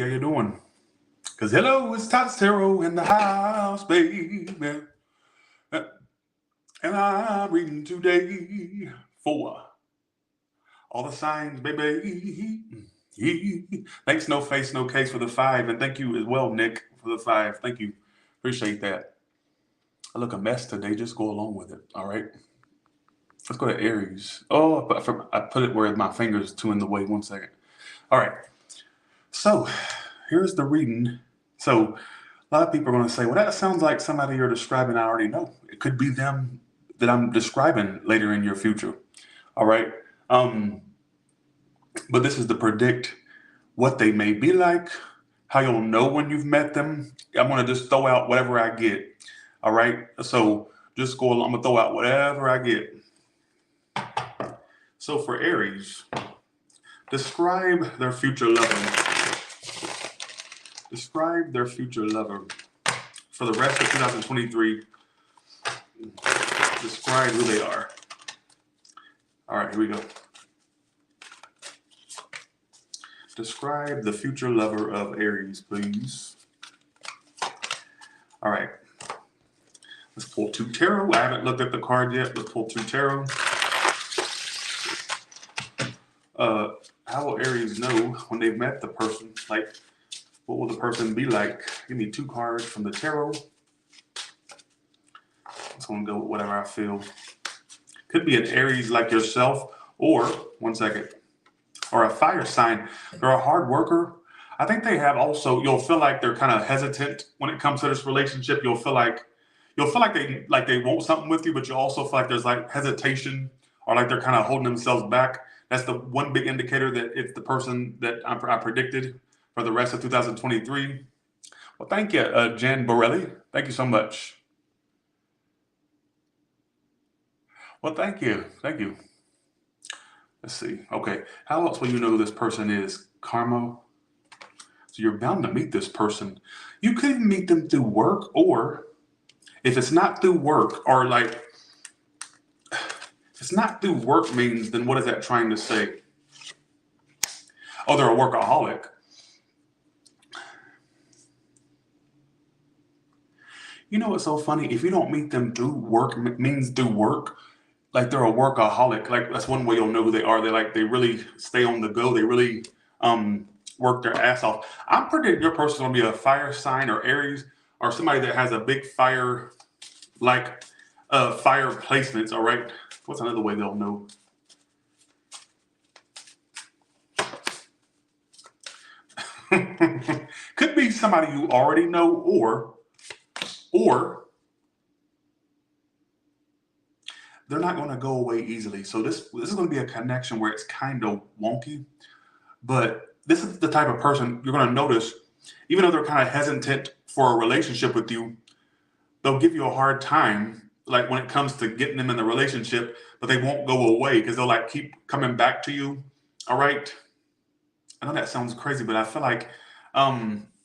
you doing? Because hello, it's Tots Tarot in the house, baby. And I'm reading today for all the signs, baby. Thanks, No Face, No Case for the 5. And thank you as well, Nick, for the 5. Thank you. Appreciate that. I look a mess today. Just go along with it. All right. Let's go to Aries. Oh, but I put it where my finger's two in the way. 1 second. All right. So here's the reading. So a lot of people are going to say, well, that sounds like somebody you're describing I already know. It could be them that I'm describing later in your future. All right. But this is to predict what they may be like, how you'll know when you've met them. I'm going to just throw out whatever I get. All right. So just go along. I'm going to throw out whatever I get. So for Aries, describe their future lover. Describe their future lover for the rest of 2023. Describe who they are. All right, here we go. Describe the future lover of Aries, please. All right. Let's pull 2 tarot. I haven't looked at the card yet. Let's pull 2 tarot. How will Aries know when they've met the person? Like, what will the person be like? Give me 2 cards from the tarot. I'm just going to go with whatever I feel. Could be an Aries like yourself, or, 1 second, or a fire sign. They're a hard worker. I think they have also, you'll feel like they're kind of hesitant when it comes to this relationship. You'll feel like they want something with you, but you also feel like there's like hesitation or like they're kind of holding themselves back. That's the one big indicator that it's the person that I predicted for the rest of 2023. Well, thank you, Jan Borelli. Thank you so much. Well, thank you. Thank you. Let's see. Okay. How else will you know who this person is? Karma. So you're bound to meet this person. You could even meet them through work, or if it's not through work, or like, if it's not through work means, then what is that trying to say? Oh, they're a workaholic. You know what's so funny? If you don't meet them through work, means through work, like they're a workaholic. Like that's one way you'll know who they are. They really stay on the go. They really work their ass off. I'm predicting your person's gonna be a fire sign or Aries or somebody that has a big fire, like fire placements. All right. What's another way they'll know? Could be somebody you already know, or they're not going to go away easily. So this is going to be a connection where it's kind of wonky, but this is the type of person you're going to notice, even though they're kind of hesitant for a relationship with you, they'll give you a hard time, like when it comes to getting them in the relationship, but they won't go away because they'll like keep coming back to you. All right. I know that sounds crazy, but I feel like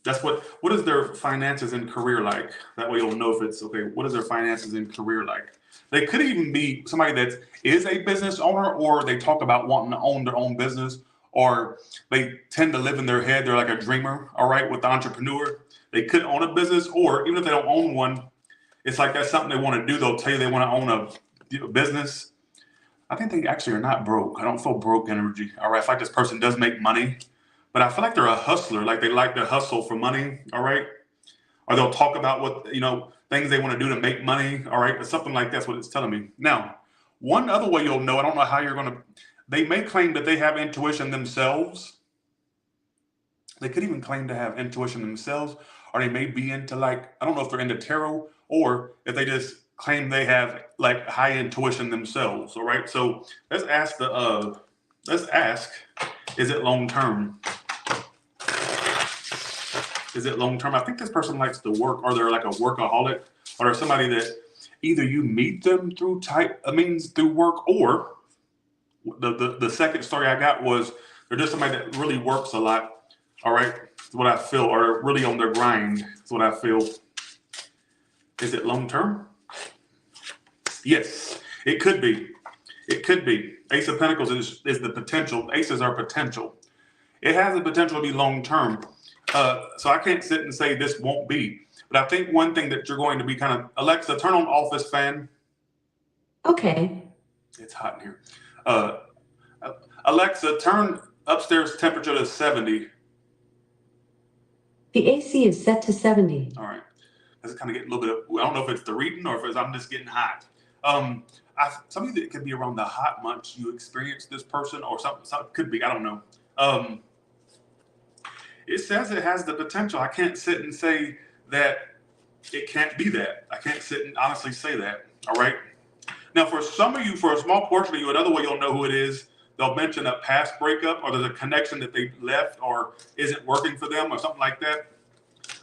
that's what is their finances and career like? That way you'll know if it's okay. What is their finances and career like? They could even be somebody that is a business owner, or they talk about wanting to own their own business, or they tend to live in their head. They're like a dreamer, all right, with the entrepreneur. They could own a business, or even if they don't own one, it's like that's something they want to do. They'll tell you they want to own a business. I think they actually are not broke. I don't feel broke energy. All right, I feel like this person does make money, but I feel like they're a hustler. Like they like to hustle for money. All right, or they'll talk about what things they want to do to make money. All right, or something like that's what it's telling me. Now, one other way you'll know. I don't know how you're gonna. They may claim that they have intuition themselves. They could even claim to have intuition themselves, or they may be into like, I don't know if they're into tarot, or if they just claim they have like high intuition themselves. All right, so let's ask is it long term? Is it long term? I think this person likes to work, or they're like a workaholic, or they're somebody that either you meet them through through work, or the second story I got was they're just somebody that really works a lot. All right, that's what I feel, or really on their grind. That's what I feel. Is it long term? Yes, it could be. It could be. Ace of Pentacles is the potential. Aces are potential. It has the potential to be long term. So I can't sit and say this won't be. But I think one thing that you're going to be kind of, Alexa, turn on Office fan. Okay. It's hot in here. Uh, Alexa, turn upstairs temperature to 70. The AC is set to 70. All right. It's kind of getting a little bit of, I don't know if it's the reading or if it's, I'm just getting hot. Something that could be around the hot months you experience this person or something could be, I don't know. It says it has the potential. I can't sit and say that it can't be that. I can't sit and honestly say that. All right. Now, for some of you, for a small portion of you, another way you'll know who it is, they'll mention a past breakup or there's a connection that they left or isn't working for them or something like that.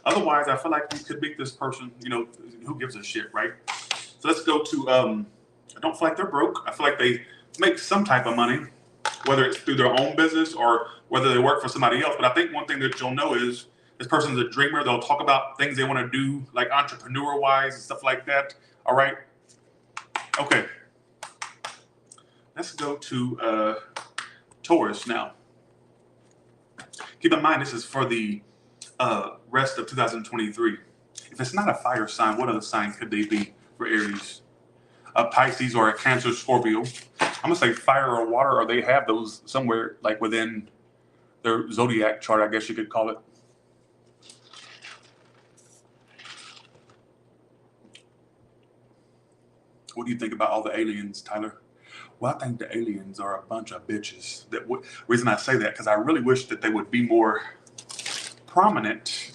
Otherwise, I feel like you could meet this person, you know, who gives a shit, right? So let's go to, I don't feel like they're broke. I feel like they make some type of money, whether it's through their own business or whether they work for somebody else. But I think one thing that you'll know is this person's a dreamer. They'll talk about things they want to do, like entrepreneur-wise and stuff like that. All right. Okay. Let's go to Taurus now. Keep in mind, this is for the rest of 2023. If it's not a fire sign, what other sign could they be for Aries? A Pisces or a Cancer, Scorpio. I'm gonna say fire or water, or they have those somewhere like within their zodiac chart, I guess you could call it. What do you think about all the aliens, Tyler? Well, I think the aliens are a bunch of bitches. Reason I say that, because I really wish that they would be more prominent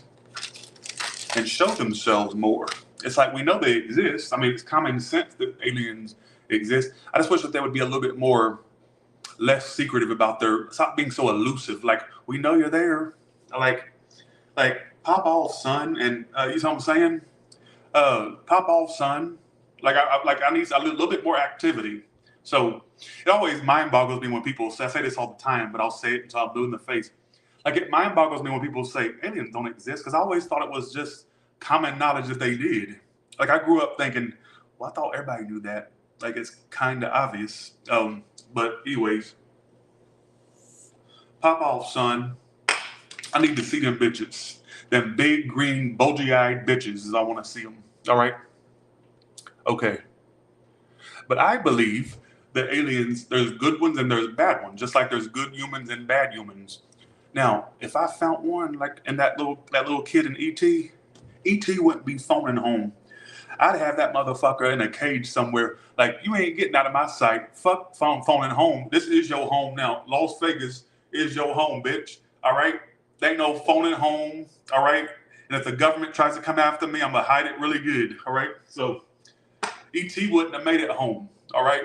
and show themselves more. It's like we know they exist. I mean, it's common sense that aliens exist. I just wish that they would be a little bit more, less secretive about stop being so elusive. Like, we know you're there. Like pop off, son. And you know what I'm saying? Pop off, son. Like I need a little bit more activity. So it always mind boggles me when people say, I say this all the time, but I'll say it until I'm blue in the face. Like, it mind boggles me when people say aliens don't exist, because I always thought it was just common knowledge that they did. Like, I grew up thinking, well, I thought everybody knew that. Like, it's kind of obvious. But anyways, pop off, son. I need to see them bitches. Them big, green, bulgy-eyed bitches, as I want to see them. All right? Okay. But I believe that aliens, there's good ones and there's bad ones, just like there's good humans and bad humans. Now, if I found one like in that little kid in E.T. wouldn't be phoning home. I'd have that motherfucker in a cage somewhere. Like, you ain't getting out of my sight. Fuck phoning home. This is your home now. Las Vegas is your home, bitch. All right? There ain't no phoning home. All right? And if the government tries to come after me, I'm going to hide it really good. All right? So E.T. wouldn't have made it home. All right?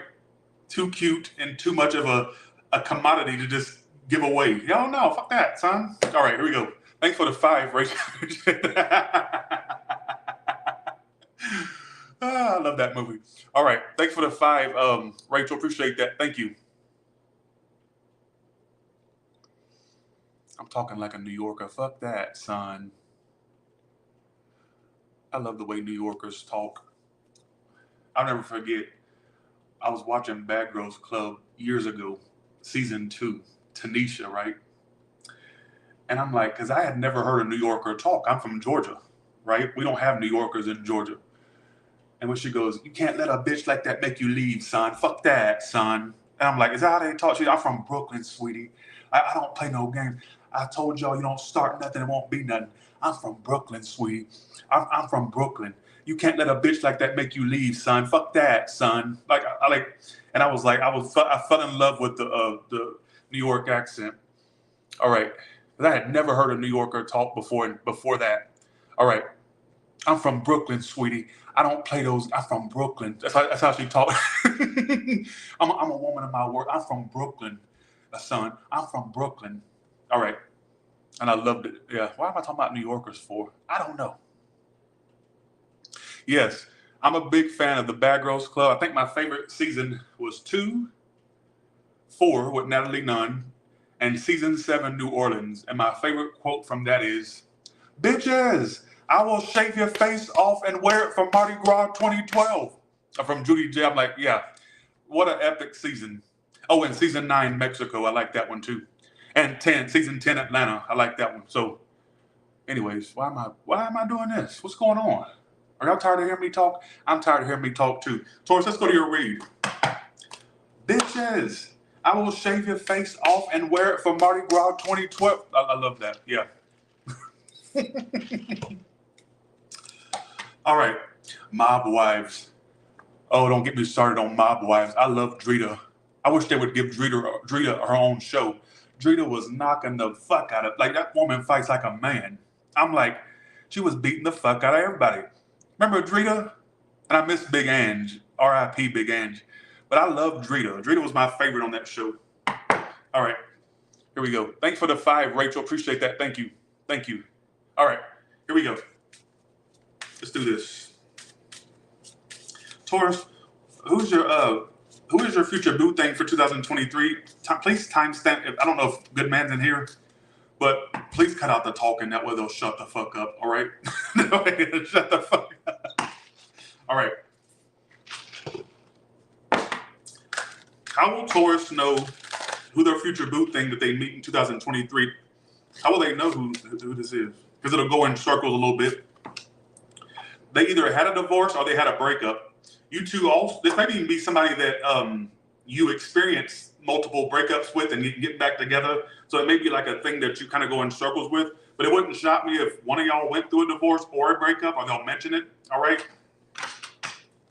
Too cute and too much of a commodity to just give away. Y'all know. Fuck that, son. All right, here we go. Thanks for the 5, Rachel. I love that movie. All right. Thanks for the 5, Rachel. Appreciate that. Thank you. I'm talking like a New Yorker. Fuck that, son. I love the way New Yorkers talk. I'll never forget. I was watching Bad Girls Club years ago, season 2, Tanisha, right? And I'm like, because I had never heard a New Yorker talk. I'm from Georgia, right? We don't have New Yorkers in Georgia. And when she goes, you can't let a bitch like that make you leave, son. Fuck that, son. And I'm like, is that how they talk? I'm from Brooklyn, sweetie. I don't play no game. I told y'all you don't start nothing, it won't be nothing. I'm from Brooklyn, sweetie. I'm from Brooklyn. You can't let a bitch like that make you leave, son. Fuck that, son. Like, and I was like, I fell in love with the New York accent. All right. Because I had never heard a New Yorker talk before that. All right. I'm from Brooklyn, sweetie. I don't play those. I'm from Brooklyn. That's how she talks. I'm a woman of my word. I'm from Brooklyn, son. I'm from Brooklyn. All right. And I loved it. Yeah. Why am I talking about New Yorkers for? I don't know. Yes. I'm a big fan of the Bad Girls Club. I think my favorite season was 2, 4 with Natalie Nunn, and season 7, New Orleans. And my favorite quote from that is, bitches, I will shave your face off and wear it for Mardi Gras 2012. From Judy J. I'm like, yeah, what an epic season. Oh, and season 9, Mexico. I like that one too. And season 10, Atlanta. I like that one. So Anyways, why am I doing this? What's going on? Are y'all tired of hearing me talk? I'm tired of hearing me talk too. Taurus, let's go to your read. Bitches, I will shave your face off and wear it for Mardi Gras 2012. I love that. Yeah. All right. Mob wives. Oh, don't get me started on mob wives. I love Drita. I wish they would give Drita her own show. Drita was knocking the fuck out of, like, that woman fights like a man. I'm like, she was beating the fuck out of everybody. Remember Drita? And I miss Big Ange, R.I.P. Big Ange. But I love Drita. Drita was my favorite on that show. All right, here we go. Thanks for the 5, Rachel. Appreciate that. Thank you. Thank you. All right, here we go. Let's do this. Taurus, who is your future boo thing for 2023? Please timestamp. I don't know if Good Man's in here, but please cut out the talking. That way they'll shut the fuck up. All right, shut the fuck up. All right. How will Taurus know who their future boo thing that they meet in 2023? How will they know who this is? Because it'll go in circles a little bit. They either had a divorce or they had a breakup. You two also, this might even be somebody that you experienced multiple breakups with and you can get back together. So it may be like a thing that you kind of go in circles with. But it wouldn't shock me if one of y'all went through a divorce or a breakup, or they'll mention it. All right?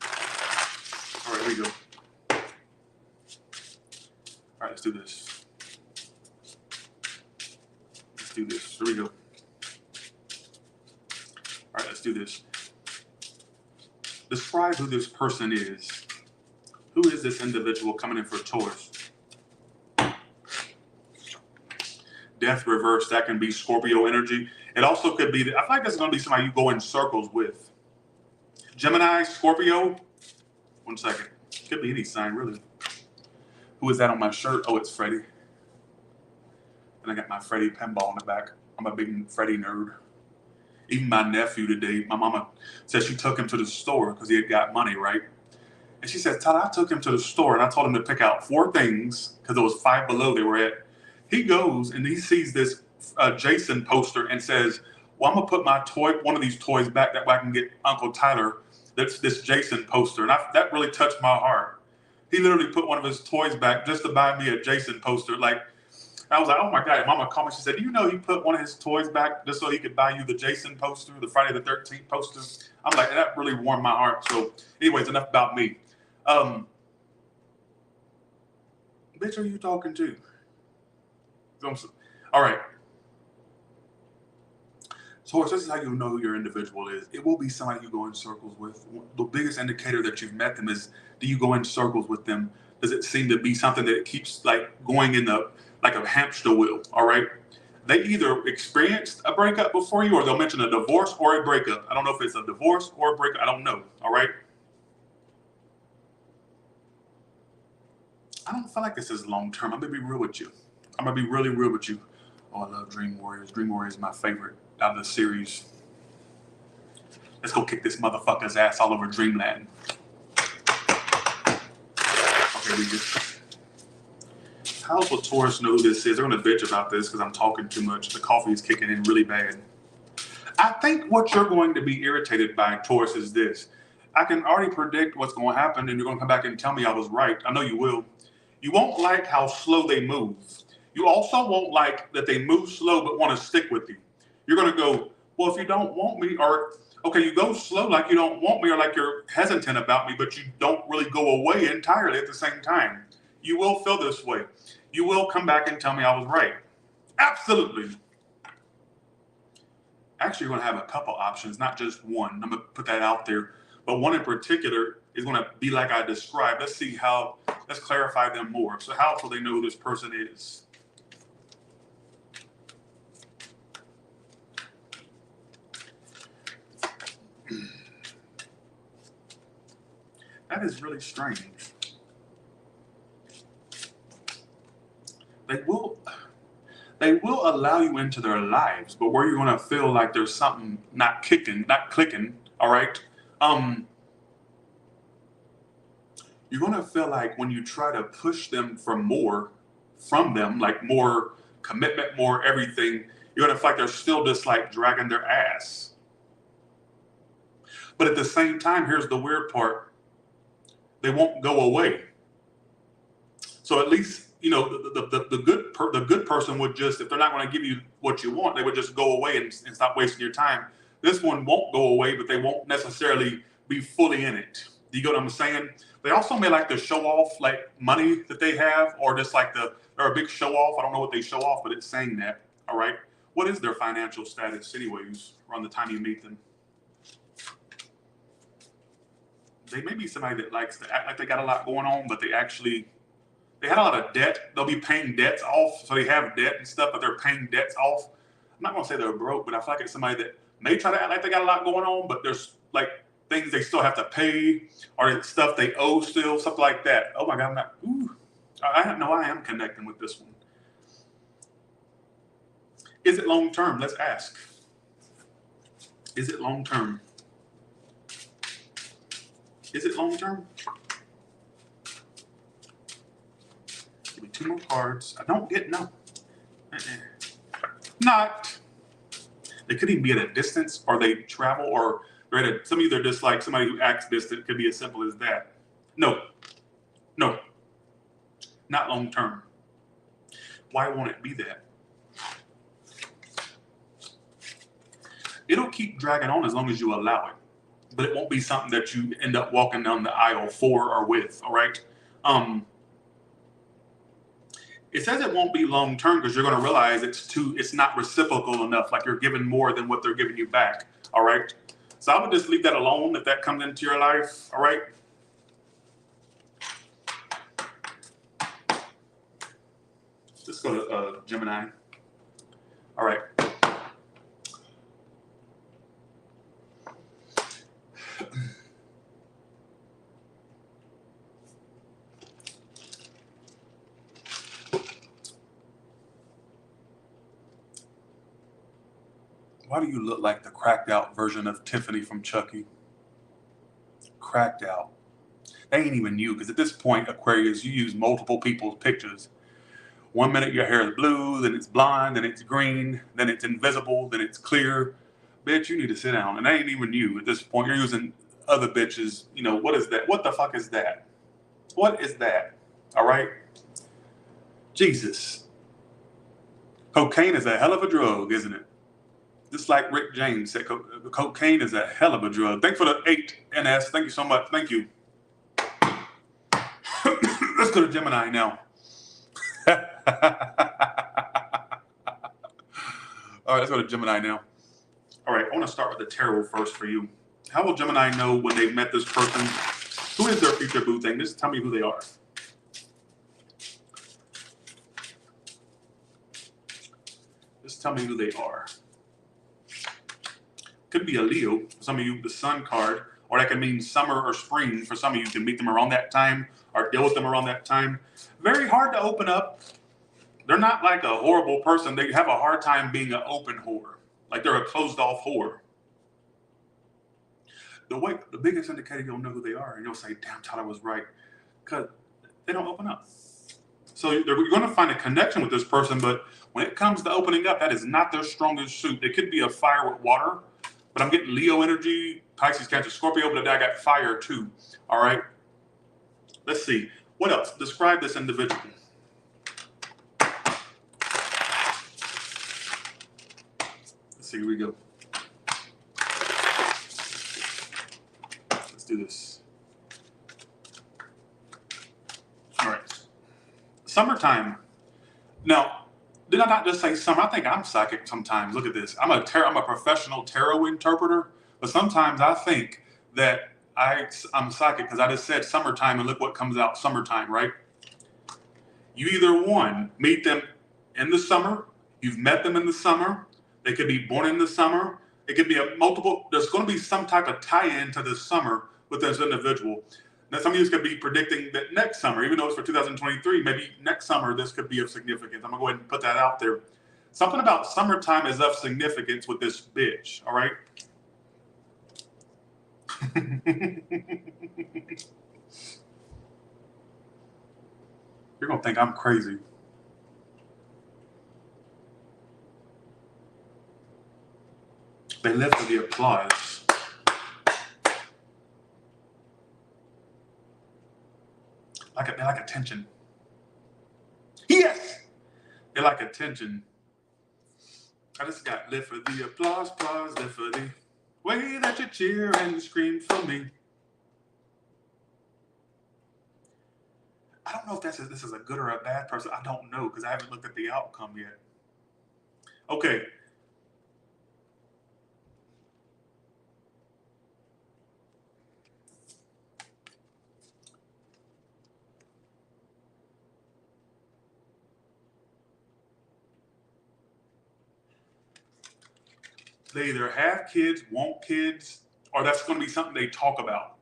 All right, here we go. All right, let's do this. Let's do this. Here we go. All right, let's do this. Describe who this person is. Who is this individual coming in for Taurus? Death reverse, that can be Scorpio energy. It also could be, I feel like that's going to be somebody you go in circles with. Gemini, Scorpio. 1 second. Could be any sign, really. Who is that on my shirt? Oh, it's Freddie. And I got my Freddie pinball in the back. I'm a big Freddie nerd. Even my nephew today, my mama said she took him to the store because he had got money, right? And she said, Todd, I took him to the store and I told him to pick out 4 things because there was 5 below they were at. He goes and he sees this Jason poster and says, well, I'm going to put one of these toys back that way I can get Uncle Tyler this Jason poster. And that really touched my heart. He literally put one of his toys back just to buy me a Jason poster. Like, I was like, oh my God. Mama called me. She said, do you know he put one of his toys back just so he could buy you the Jason poster, the Friday the 13th poster? I'm like, that really warmed my heart. So anyways, enough about me. Bitch, who are you talking to? All right. Taurus, this is how you know who your individual is. It will be somebody you go in circles with. The biggest indicator that you've met them is, do you go in circles with them? Does it seem to be something that keeps like going in like a hamster wheel? All right. They either experienced a breakup before you, or they'll mention a divorce or a breakup. I don't know if it's a divorce or a breakup. I don't know. All right. I don't feel like this is long term. I'm gonna be real with you. I'm gonna be really real with you. Oh, I love Dream Warriors. Dream Warriors is my favorite out of the series. Let's go kick this motherfucker's ass all over Dreamland. Okay, we good. How will Taurus know who this is? They're gonna bitch about this because I'm talking too much. The coffee is kicking in really bad. I think what you're going to be irritated by, Taurus, is this. I can already predict what's going to happen, and you're going to come back and tell me I was right. I know you will. You won't like how slow they move. You also won't like that they move slow but want to stick with you. You're going to go, well, if you don't want me, or, okay, you go slow like you don't want me or like you're hesitant about me, but you don't really go away entirely at the same time. You will feel this way. You will come back and tell me I was right. Absolutely. Actually, you're going to have a couple options, not just one. I'm going to put that out there. But one in particular is going to be like I described. Let's clarify them more. So how will they know who this person is? That is really strange. They will allow you into their lives, but where you're going to feel like there's something not clicking, all right? You're going to feel like when you try to push them for more from them, like more commitment, more everything, You're going to feel like they're still just like dragging their ass. But at the same time, here's the weird part. They won't go away. So at least, you know, the good person would just, if they're not going to give you what you want, they would just go away and stop wasting your time. This one won't go away, but they won't necessarily be fully in it. Do you get what I'm saying? They also may like to show off like money that they have, or just like they're a big show off. I don't know what they show off, but it's saying that. All right. What is their financial status anyways around the time you meet them? They may be somebody that likes to act like they got a lot going on, but they had a lot of debt. They'll be paying debts off. So they have debt and stuff, but they're paying debts off. I'm not going to say they're broke, but I feel like it's somebody that may try to act like they got a lot going on, but there's like things they still have to pay, or stuff they owe still, stuff like that. Oh my God, I know I am connecting with this one. Is it long term? Let's ask. Is it long term? Is it long term? Give me 2 more cards. I don't get no. Not. They could even be at a distance, or they travel, or they're at some of you, they're just like somebody who acts distant. It could be as simple as that. No. No. Not long term. Why won't it be that? It'll keep dragging on as long as you allow it, but it won't be something that you end up walking down the aisle for or with. All right. It says it won't be long term because you're going to realize it's not reciprocal enough. Like you're giving more than what they're giving you back. All right. So I would just leave that alone if that comes into your life. All right. Let's go to Gemini. All right. Why do you look like the cracked out version of Tiffany from Chucky? Cracked out. They ain't even you, because at this point, Aquarius, you use multiple people's pictures. 1 minute your hair is blue, then it's blonde, then it's green, then it's invisible, then it's clear. Bitch, you need to sit down. And that ain't even you at this point. You're using other bitches. You know, what is that? What the fuck is that? What is that? All right? Jesus. Cocaine is a hell of a drug, isn't it? Just like Rick James said, cocaine is a hell of a drug. Thanks for the 8 NS. Thank you so much. Thank you. Let's go to Gemini now. All right, let's go to Gemini now. All right, I want to start with the tarot first for you. How will Gemini know when they've met this person? Who is their future boo thing? Just tell me who they are. Just tell me who they are. Could be a Leo, for some of you, the Sun card, or that can mean summer or spring. For some of you, you can meet them around that time or deal with them around that time. Very hard to open up. They're not like a horrible person. They have a hard time being an open whore. Like they're a closed off whore. The biggest indicator you'll know who they are, and you'll say, damn, Tyler was right. Because they don't open up. So you're going to find a connection with this person, but when it comes to opening up, that is not their strongest suit. It could be a fire with water. But I'm getting Leo energy, Pisces, Cancer, Scorpio, but I got fire too. All right. Let's see. What else? Describe this individual. Let's see. Here we go. Let's do this. All right. Summertime. Now, did I not just say summer? I think I'm psychic sometimes. Look at this. I'm a professional tarot interpreter, but sometimes I think that I'm psychic because I just said summertime and look what comes out summertime, right? You either one, meet them in the summer, you've met them in the summer, they could be born in the summer, it could be there's going to be some type of tie-in to this summer with this individual. Now, some of you could be predicting that next summer, even though it's for 2023, maybe next summer this could be of significance. I'm going to go ahead and put that out there. Something about summertime is of significance with this bitch, all right? You're going to think I'm crazy. They live for the applause. They like attention. Yes! They like attention. I just got live for the applause, live for the way that you cheer and scream for me. I don't know if this is a good or a bad person. I don't know because I haven't looked at the outcome yet. Okay. They either have kids, want kids, or that's going to be something they talk about.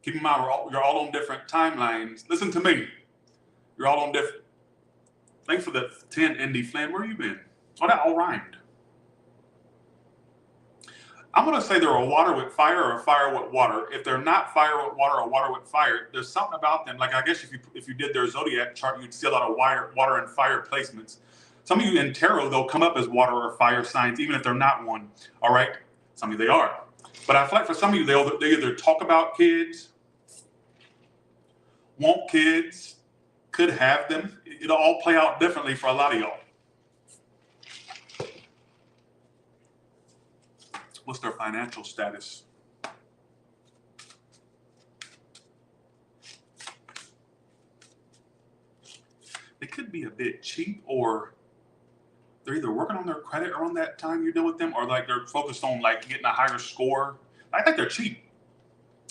Keep in mind, you're all on different timelines. Listen to me. You're all on different. Thanks for the 10, Indy Flynn. Where you been? Oh, that all rhymed. I'm going to say they're a water with fire or a fire with water. If they're not fire with water or water with fire, there's something about them. Like I guess if you did their zodiac chart, you'd see a lot of water and fire placements. Some of you in tarot, they'll come up as water or fire signs, even if they're not one. All right? Some of you, they are. But I feel like for some of you, they either talk about kids, want kids, could have them. It'll all play out differently for a lot of y'all. What's their financial status? They could be a bit cheap, or they're either working on their credit around that time you deal with them, or like they're focused on like getting a higher score. I think they're cheap,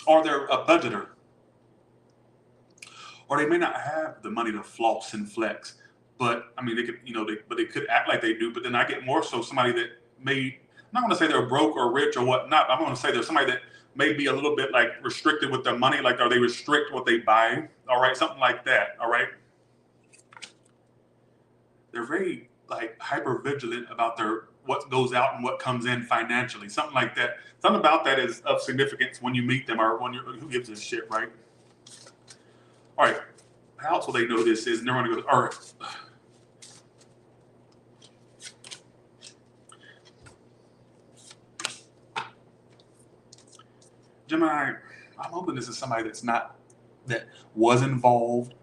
or they're a budgeter, or they may not have the money to floss and flex. But I mean, they could, but they could act like they do. But then I get more so somebody that may. I'm not going to say they're broke or rich or whatnot. I'm going to say there's somebody that may be a little bit like restricted with their money. Like, are they restrict what they buy? All right, something like that. All right. They're very like hyper vigilant about what goes out and what comes in financially. Something like that. Something about that is of significance when you meet them, or when who gives a shit, right? All right. How else will they know this is? And they're going to go, all right. Gemini, I'm hoping this is somebody that was involved,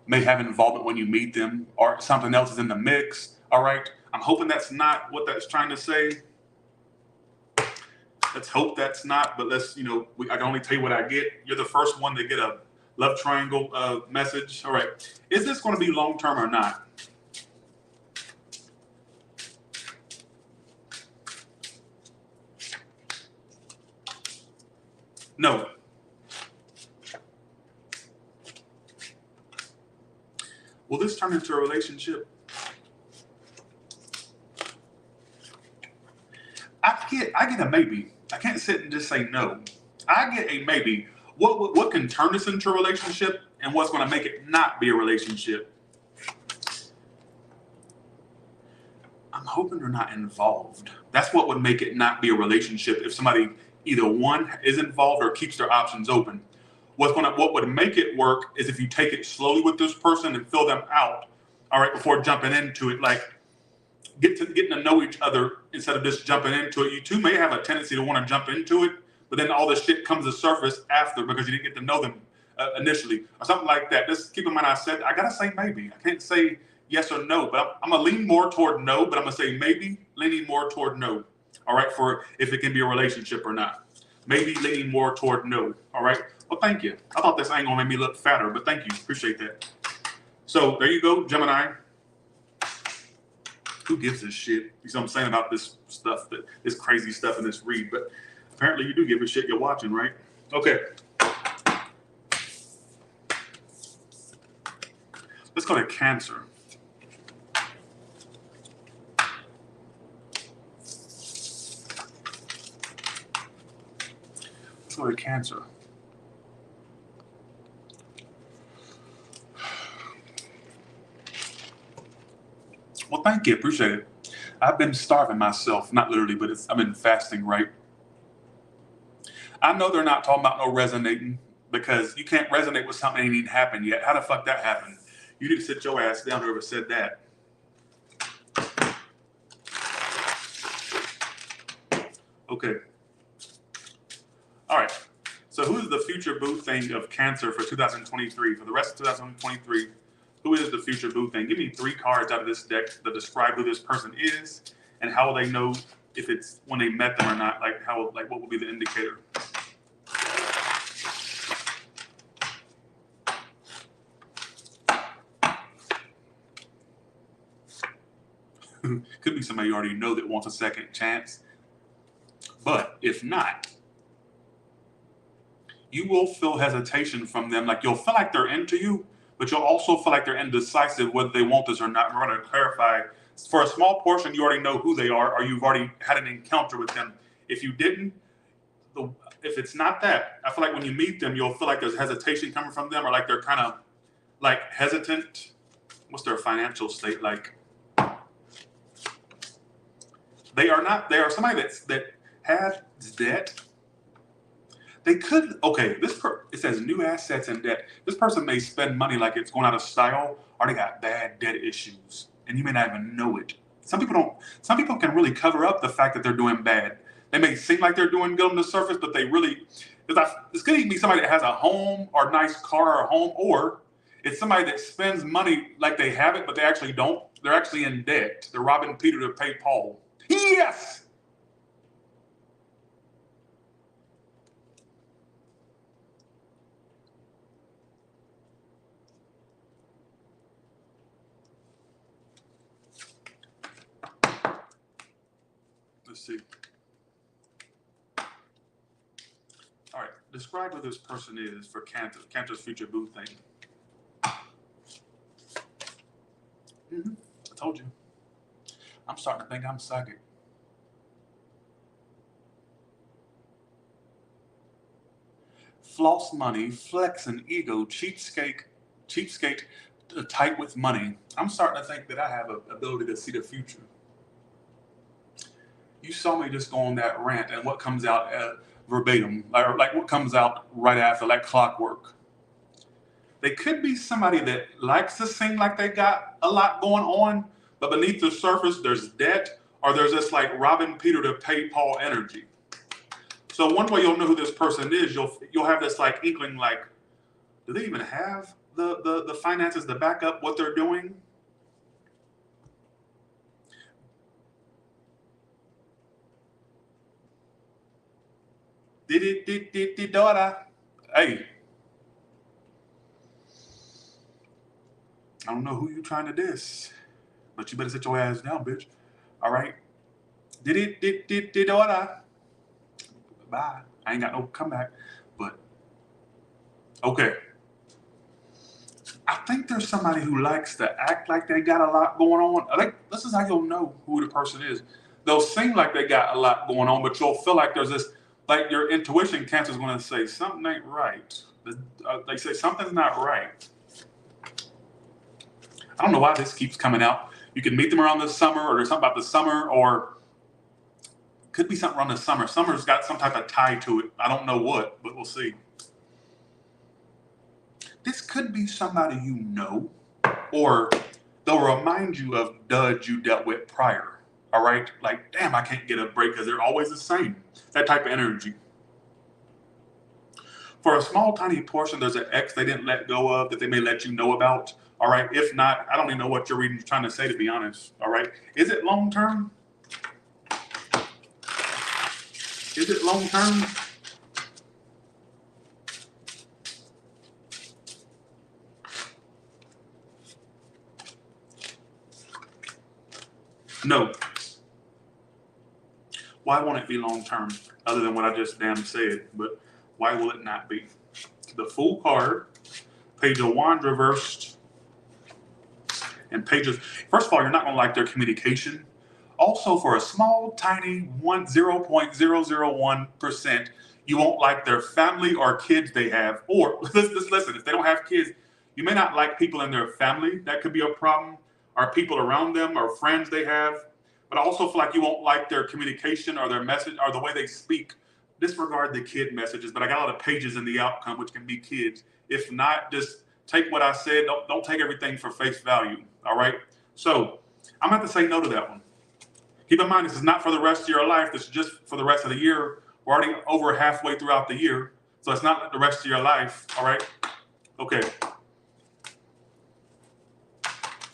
may have involvement when you meet them, or something else is in the mix. All right. I'm hoping that's not what that's trying to say. Let's hope that's not, but let's, I can only tell you what I get. You're the first one to get a love triangle message. All right. Is this going to be long-term or not? No. Will this turn into a relationship? I get a maybe. I can't sit and just say no. I get a maybe. What can turn this into a relationship, and what's going to make it not be a relationship? I'm hoping they're not involved. That's what would make it not be a relationship. If somebody either one is involved or keeps their options open. What would make it work is if you take it slowly with this person and fill them out, all right, before jumping into it. Like getting to know each other instead of just jumping into it. You two may have a tendency to want to jump into it, but then all this shit comes to surface after because you didn't get to know them initially or something like that. Just keep in mind, I gotta say maybe. I can't say yes or no, but I'm gonna lean more toward no, but I'm gonna say maybe, leaning more toward no. All right, for if it can be a relationship or not. Maybe leaning more toward no. All right. Well, thank you. I thought this angle made me look fatter, but thank you. Appreciate that. So there you go, Gemini. Who gives a shit? You know what I'm saying about this stuff, this crazy stuff in this read, but apparently you do give a shit. You're watching, right? Okay. Let's go to Cancer. Let's go to Cancer. Well, thank you. Appreciate it. I've been starving myself, not literally, but I've been fasting, right? I know they're not talking about no resonating because you can't resonate with something that ain't even happened yet. How the fuck that happened? You need to sit your ass down, whoever said that. Okay. All right. So who is the future boo thing of Cancer for 2023? For the rest of 2023, who is the future boo thing? Give me 3 cards out of this deck that describe who this person is and how will they know if it's when they met them or not. Like what will be the indicator? Could be somebody you already know that wants a second chance. But if not, you will feel hesitation from them. Like you'll feel like they're into you, but you'll also feel like they're indecisive whether they want this or not. We're going to clarify. For a small portion, you already know who they are, or you've already had an encounter with them. If you didn't, if it's not that, I feel like when you meet them, you'll feel like there's hesitation coming from them, or like they're kind of like hesitant. What's their financial state like? They are somebody that has debt. They could, okay, it says new assets and debt. This person may spend money like it's going out of style, or they got bad debt issues, and you may not even know it. Some people can really cover up the fact that they're doing bad. They may seem like they're doing good on the surface, but they really, it's going to be somebody that has a home or a nice car or a home, or it's somebody that spends money like they have it, but they actually don't. They're actually in debt. They're robbing Peter to pay Paul. Yes! Let's see. All right, describe who this person is for Cancer. Cancer's future boo thing. I told you. I'm starting to think I'm psychic. Floss money, flex an ego, cheapskate, tight with money. I'm starting to think that I have an ability to see the future. You saw me just go on that rant, and what comes out verbatim, like what comes out right after, like clockwork. They could be somebody that likes to seem like they got a lot going on, but beneath the surface, there's debt, or there's this like robbing Peter to pay Paul energy. So one way you'll know who this person is, you'll have this like inkling, like, do they even have the finances to back up what they're doing? Daughter. Hey. I don't know who you trying to diss, but you better sit your ass down, bitch. All right? Daughter. Bye. I ain't got no comeback, but okay. I think there's somebody who likes to act like they got a lot going on. I think this is how you'll know who the person is. They'll seem like they got a lot going on, but you'll feel like there's this, like your intuition, Cancer's going to say something ain't right. They say something's not right. I don't know why this keeps coming out. You can meet them around the summer, or there's something about the summer, or could be something around the summer. Summer's got some type of tie to it. I don't know what, but we'll see. This could be somebody you know, or they'll remind you of duds you dealt with prior. All right? Like, damn, I can't get a break because they're always the same. That type of energy. For a small, tiny portion, there's an ex they didn't let go of that they may let you know about. All right? If not, I don't even know what your reading's trying to say, to be honest. All right? Is it long term? Is it long term? No. Why won't it be long term? Other than what I just damn said, but why will it not be? The Fool card, Page of Wands reversed, and pages. First of all, you're not going to like their communication. Also, for a small, tiny 0.001%, you won't like their family or kids they have. Or, listen, if they don't have kids, you may not like people in their family. That could be a problem. Or people around them or friends they have. But I also feel like you won't like their communication or their message or the way they speak. Disregard the kid messages, but I got a lot of pages in the outcome, which can be kids. If not, just take what I said. Don't take everything for face value. All right? So I'm going to have to say no to that one. Keep in mind, this is not for the rest of your life. This is just for the rest of the year. We're already over halfway throughout the year. So it's not the rest of your life, all right? Okay.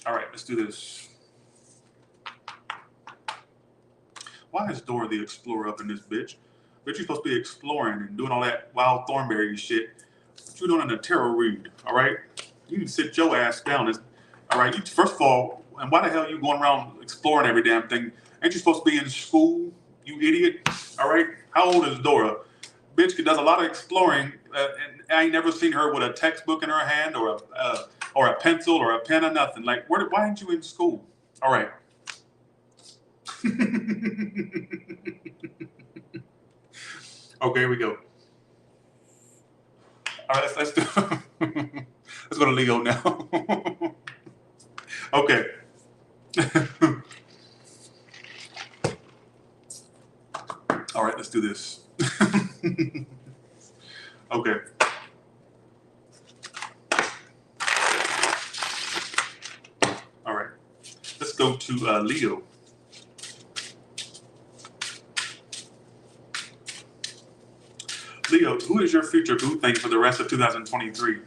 All right, let's do this. Why is Dora the Explorer up in this bitch? Bitch, you're supposed to be exploring and doing all that wild Thornberry shit. What you doing in a tarot read, all right? You need to sit your ass down. All right, first of all, and why the hell are you going around exploring every damn thing? Ain't you supposed to be in school, you idiot? All right, how old is Dora? Bitch does a lot of exploring, and I ain't never seen her with a textbook in her hand or a pencil or a pen or nothing. Like, why ain't you in school? All right. Okay, here we go. All right, let's do. Let's go to Leo now. Okay. All right, let's do this. Okay. All right. Let's go to Leo. Leo, who is your future boo thing for the rest of 2023?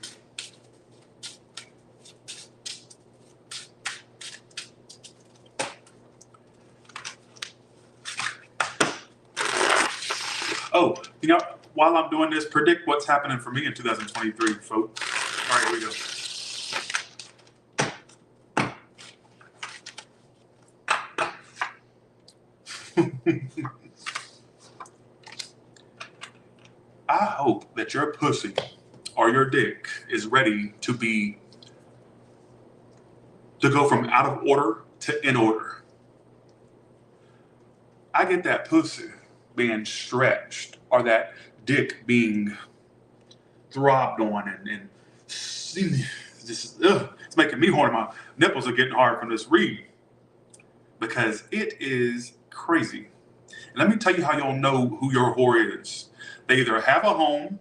Oh, you know, while I'm doing this, predict what's happening for me in 2023, folks. All right, here we go. I hope that your pussy or your dick is ready to go from out of order to in order. I get that pussy being stretched or that dick being throbbed on and just, it's making me horny. My nipples are getting hard from this read because it is crazy. And let me tell you how you'll know who your whore is. They either have a home.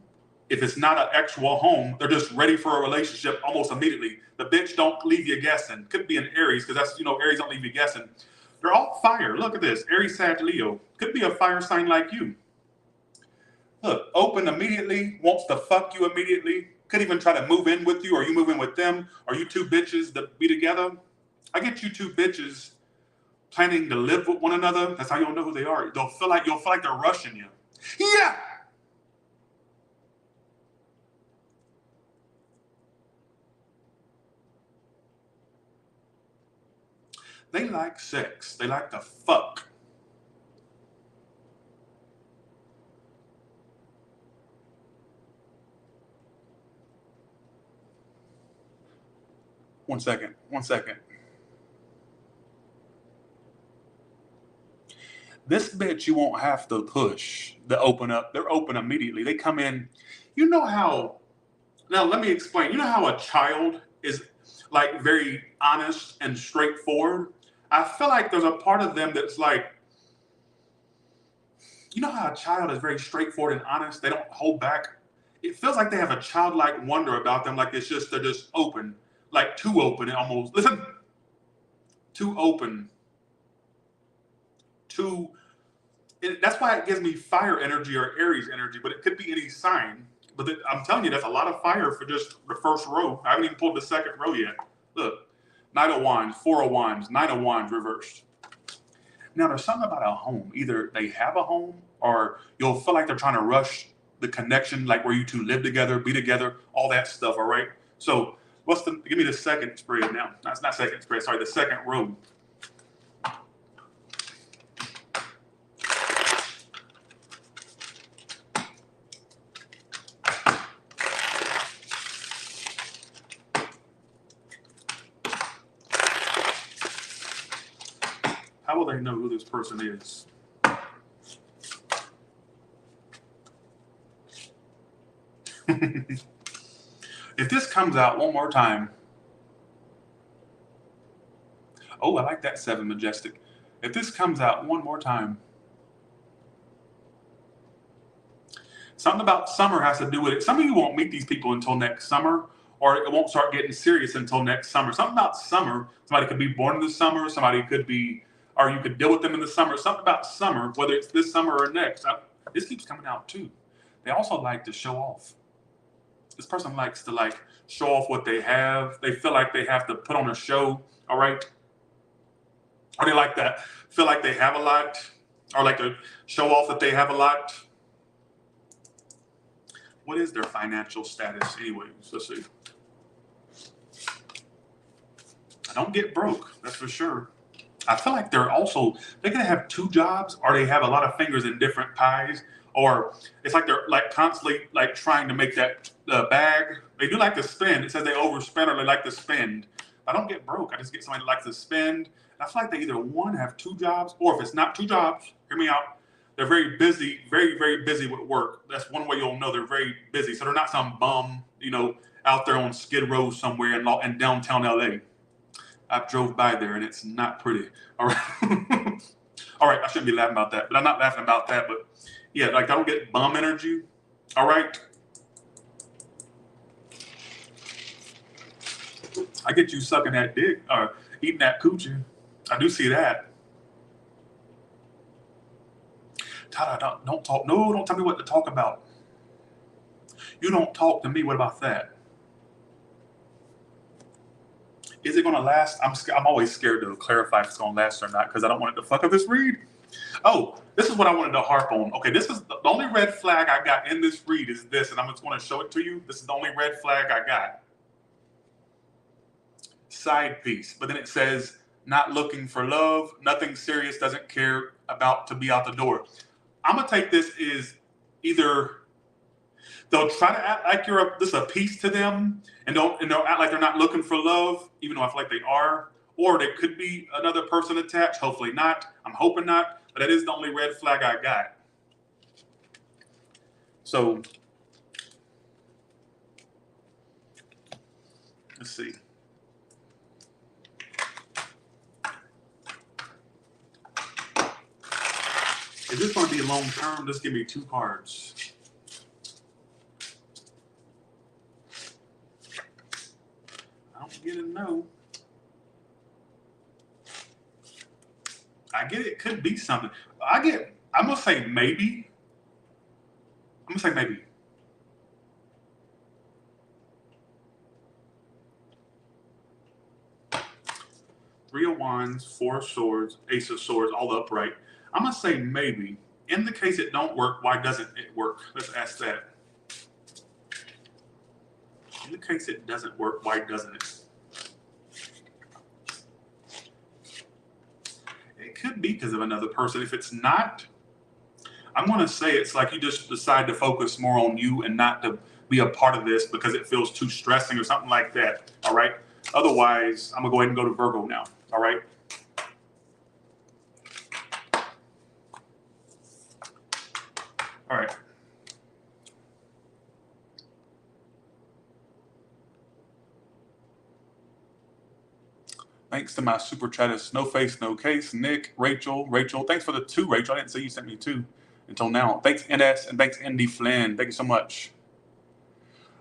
If it's not an actual home, they're just ready for a relationship almost immediately. The bitch don't leave you guessing. Could be an Aries, because that's, Aries don't leave you guessing. They're all fire. Look at this. Aries, Sag, Leo. Could be a fire sign like you. Look, open immediately, wants to fuck you immediately. Could even try to move in with you, or you move in with them, or you two bitches that be together. I get you two bitches planning to live with one another. That's how you'll know who they are. You'll feel like they're rushing you. Yeah. They like sex. They like to fuck. One second. This bitch you won't have to push to open up. They're open immediately. They come in. You know how, now let me explain. You know how a child is like very honest and straightforward? I feel like there's a part of them that's like, you know how a child is very straightforward and honest? They don't hold back. It feels like they have a childlike wonder about them. Like they're just open, like too open almost. Listen, too open. That's why it gives me fire energy or Aries energy, but it could be any sign. But I'm telling you, that's a lot of fire for just the first row. I haven't even pulled the second row yet. Look, Knight of Wands, Four of Wands, Knight of Wands reversed. Now, there's something about a home. Either they have a home or you'll feel like they're trying to rush the connection, like where you two live together, be together, all that stuff, all right? So give me the second spread now. That's not second spread, sorry, the second row. How will they know who this person is? If this comes out one more time. Oh, I like that 7 majestic. If this comes out one more time. Something about summer has to do with it. Some of you won't meet these people until next summer, or it won't start getting serious until next summer. Something about summer. Somebody could be born in the summer. Somebody could be or you could deal with them in the summer. Something about summer, whether it's this summer or next. This keeps coming out too. They also like to show off. This person likes to like show off what they have. They feel like they have to put on a show, all right? Or they like that, feel like they have a lot, or like to show off that they have a lot. What is their financial status anyways? Let's see. I don't get broke, that's for sure. I feel like they're gonna have two jobs, or they have a lot of fingers in different pies, or it's like they're like constantly like trying to make that bag. They do like to spend. It says they overspend or they like to spend. I don't get broke. I just get somebody that likes to spend. I feel like they either one have two jobs, or if it's not two jobs, hear me out. They're very busy, very, very busy with work. That's one way you'll know they're very busy. So they're not some bum, you know, out there on Skid Row somewhere in downtown LA. I drove by there and it's not pretty. All right. All right. I shouldn't be laughing about that, but I'm not laughing about that. But yeah, like I don't get bum energy. All right. I get you sucking that dick or eating that coochie. I do see that. Tyler, don't talk. No, don't tell me what to talk about. You don't talk to me. What about that? Is it going to last? I'm always scared to clarify if it's going to last or not because I don't want it to fuck up this read. Oh, this is what I wanted to harp on. Okay, this is the only red flag I got in this read is this, and I'm just going to show it to you. This is the only red flag I got. Side piece, but then it says not looking for love, nothing serious, doesn't care about to be out the door. I'm gonna take this as either they'll try to act like this is a piece to them, and they'll act like they're not looking for love, even though I feel like they are, or there could be another person attached. Hopefully not. I'm hoping not, but that is the only red flag I got. So let's see. Is this going to be long term? Just give me two cards. I don't get a no. I get it could be something. I'm going to say maybe. I'm going to say maybe. Three of Wands, Four of Swords, Ace of Swords, all upright. I'm going to say maybe. In the case it don't work, why doesn't it work? Let's ask that. In the case it doesn't work, why doesn't it? It could be because of another person. If it's not, I'm going to say it's like you just decide to focus more on you and not to be a part of this because it feels too stressing or something like that. All right. Otherwise, I'm going to go ahead and go to Virgo now. All right. All right. Thanks to my super chatters, No Face, No Case, Nick, Rachel. Thanks for the 2, Rachel. I didn't see you sent me 2 until now. Thanks, NS, and thanks, Indy Flynn. Thank you so much.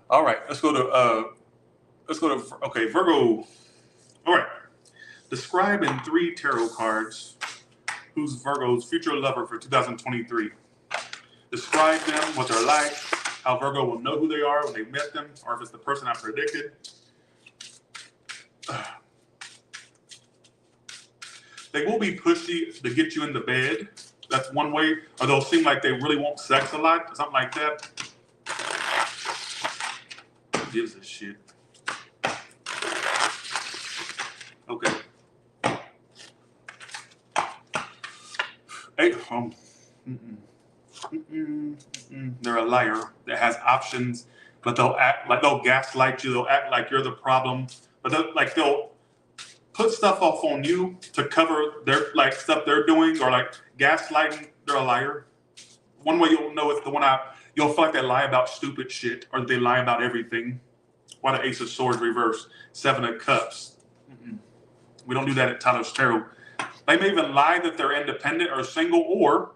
All right, let's go to, okay, Virgo. All right. Describe in 3 tarot cards who's Virgo's future lover for 2023. Describe them, what they're like, how Virgo will know who they are when they met them, or if it's the person I predicted. They will be pushy to get you into bed. That's one way. Or they'll seem like they really want sex a lot, something like that. Who gives a shit? Okay. Hey, they're a liar that has options, but they'll act like they'll gaslight you. They'll act like you're the problem, but they'll put stuff off on you to cover their like stuff they're doing or like gaslighting. They're a liar. One way you'll know is you'll feel like they lie about stupid shit or they lie about everything. Why the Ace of Swords reverse, 7 of Cups. We don't do that at Taurus Tarot. They may even lie that they're independent or single, or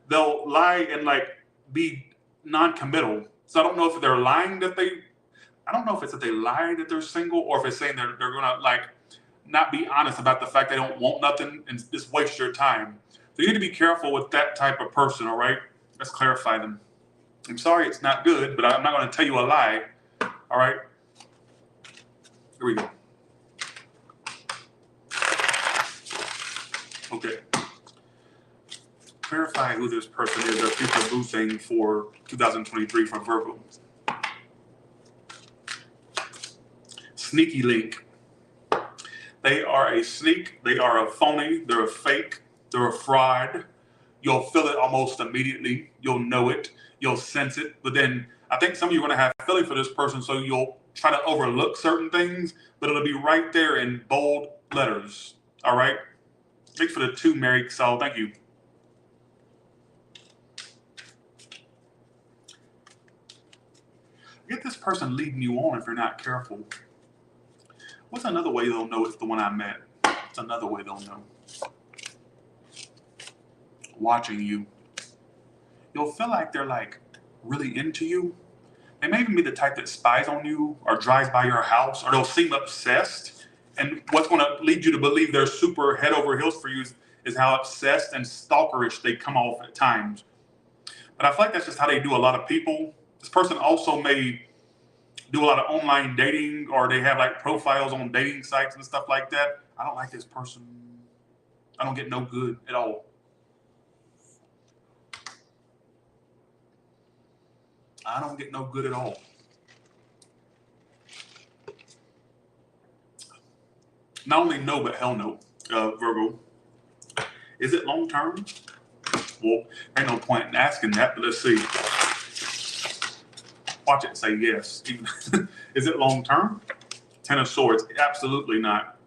they'll lie and like be non-committal. So I don't know if they're lying I don't know if it's that they lie that they're single or if it's saying they're gonna like not be honest about the fact they don't want nothing and just waste your time. So you need to be careful with that type of person, all right? Let's clarify them. I'm sorry it's not good, but I'm not going to tell you a lie, all right? Here we go. Okay. Clarify who this person is, their future boo thing for 2023 for Virgo. Sneaky link. They are a sneak, they are a phony, they're a fake, they're a fraud. You'll feel it almost immediately. You'll know it, you'll sense it. But then I think some of you are going to have feeling for this person, so you'll try to overlook certain things, but it'll be right there in bold letters. All right? Thanks for the 2, Mary Saul. Thank you. Get this person leading you on if you're not careful. What's another way they'll know it's the one I met? What's another way they'll know? Watching you. You'll feel like they're like really into you. They may even be the type that spies on you or drives by your house, or they'll seem obsessed. And what's going to lead you to believe they're super head over heels for you is how obsessed and stalkerish they come off at times. But I feel like that's just how they do a lot of people. This person also may do a lot of online dating, or they have like profiles on dating sites and stuff like that. I don't like this person. I don't get no good at all. I don't get no good at all. Not only no, but hell no, Virgo. Is it long term? Well, ain't no point in asking that, but let's see. Watch it say yes. Is it long term? 10 of Swords. Absolutely not.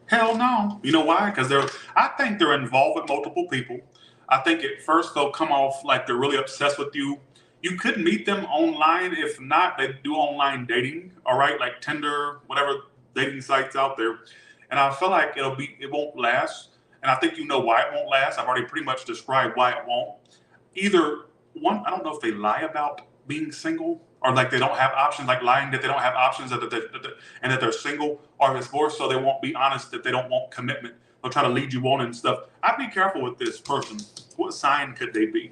Hell no. You know why? Because I think they're involved with multiple people. I think at first they'll come off like they're really obsessed with you. You could meet them online. If not, they do online dating, all right? Like Tinder, whatever dating sites out there. And I feel like it won't last. And I think you know why it won't last. I've already pretty much described why it won't. Either one, I don't know if they lie about being single, or like they don't have options, like lying that they don't have options and that they're single, or if it's more so they won't be honest that they don't want commitment. They'll try to lead you on and stuff. I'd be careful with this person. What sign could they be?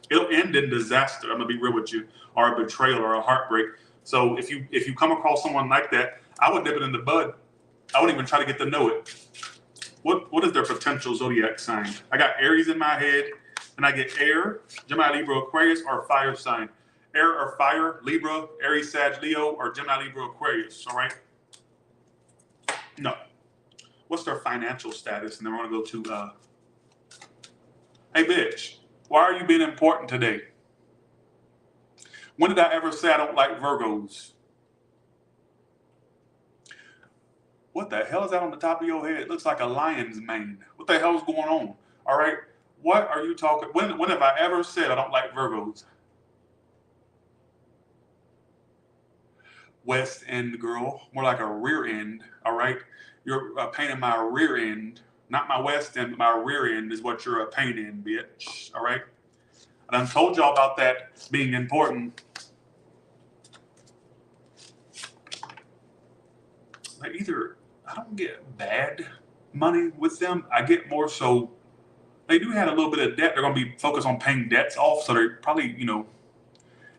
It'll end in disaster. I'm gonna be real with you, or a betrayal or a heartbreak. So if you come across someone like that, I would nip it in the bud. I wouldn't even try to get to know it. What is their potential zodiac sign? I got Aries in my head, and I get air, Gemini, Libra, Aquarius, or fire sign. Air or fire, Libra, Aries, Sag, Leo, or Gemini, Libra, Aquarius. All right? No. What's their financial status? And then we're going to go to, hey, bitch, why are you being important today? When did I ever say I don't like Virgos? What the hell is that on the top of your head? It looks like a lion's mane. What the hell's going on? All right? What are you talking? When have I ever said I don't like Virgos? West end girl, more like a rear end, all right? You're a pain in my rear end, not my west end, but my rear end is what you're a pain in, bitch, all right? And I've told y'all about that being important. Like I don't get bad money with them. I get more so, they do have a little bit of debt. They're going to be focused on paying debts off, so they're probably,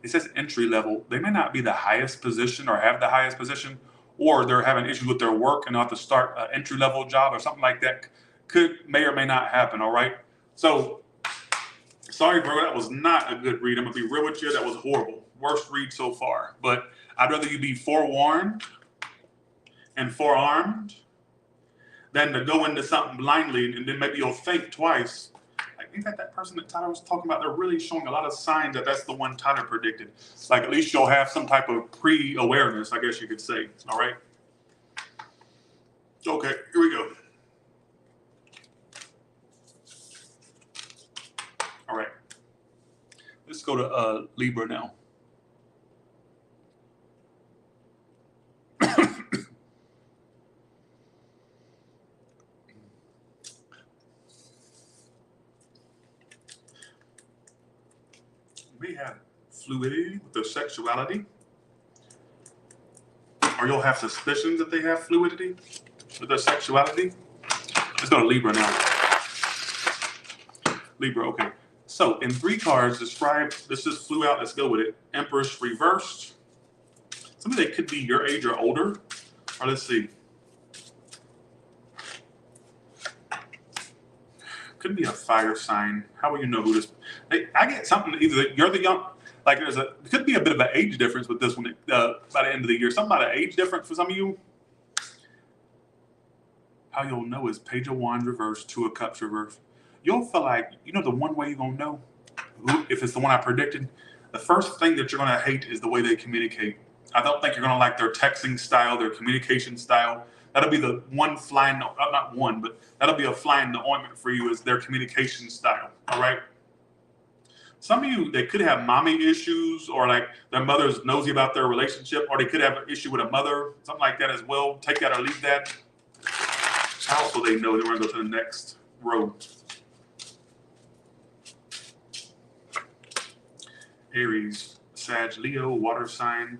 it says entry level. They may not be the highest position or have the highest position, or they're having issues with their work and they'll have to start an entry level job or something like that. May or may not happen, all right? So, sorry, Virgo, that was not a good read. I'm going to be real with you. That was horrible. Worst read so far. But I'd rather you be forewarned and forearmed than to go into something blindly and then maybe you'll think twice. Like, ain't that person that Tyler was talking about? They're really showing a lot of signs that that's the one Tyler predicted. Like, at least you'll have some type of pre-awareness, I guess you could say. All right? Okay, here we go. All right. Let's go to Libra now. We have fluidity with their sexuality. or you'll have suspicions that they have fluidity with their sexuality. Let's go to Libra now. Libra, okay. So in 3 cards, describe, this just flew out, let's go with it. Empress reversed. Somebody that could be your age or older. Or let's see. Could be a fire sign. How will you know who this? I get something, either you're the young, like there could be a bit of an age difference with this one by the end of the year. Something about an age difference for some of you. How you'll know is Page of Wands reversed, 2 of Cups reversed. You'll feel like, you know, the one way you're going to know, if it's the one I predicted, the first thing that you're going to hate is the way they communicate. I don't think you're going to like their texting style, their communication style. That'll be the one fly in the, not one, but that'll be a fly in the ointment for you is their communication style, all right? Some of you, they could have mommy issues or like their mother's nosy about their relationship, or they could have an issue with a mother, something like that as well. Take that or leave that. How else will they know? Then we're going to go to the next row. Aries, Sag, Leo, water sign.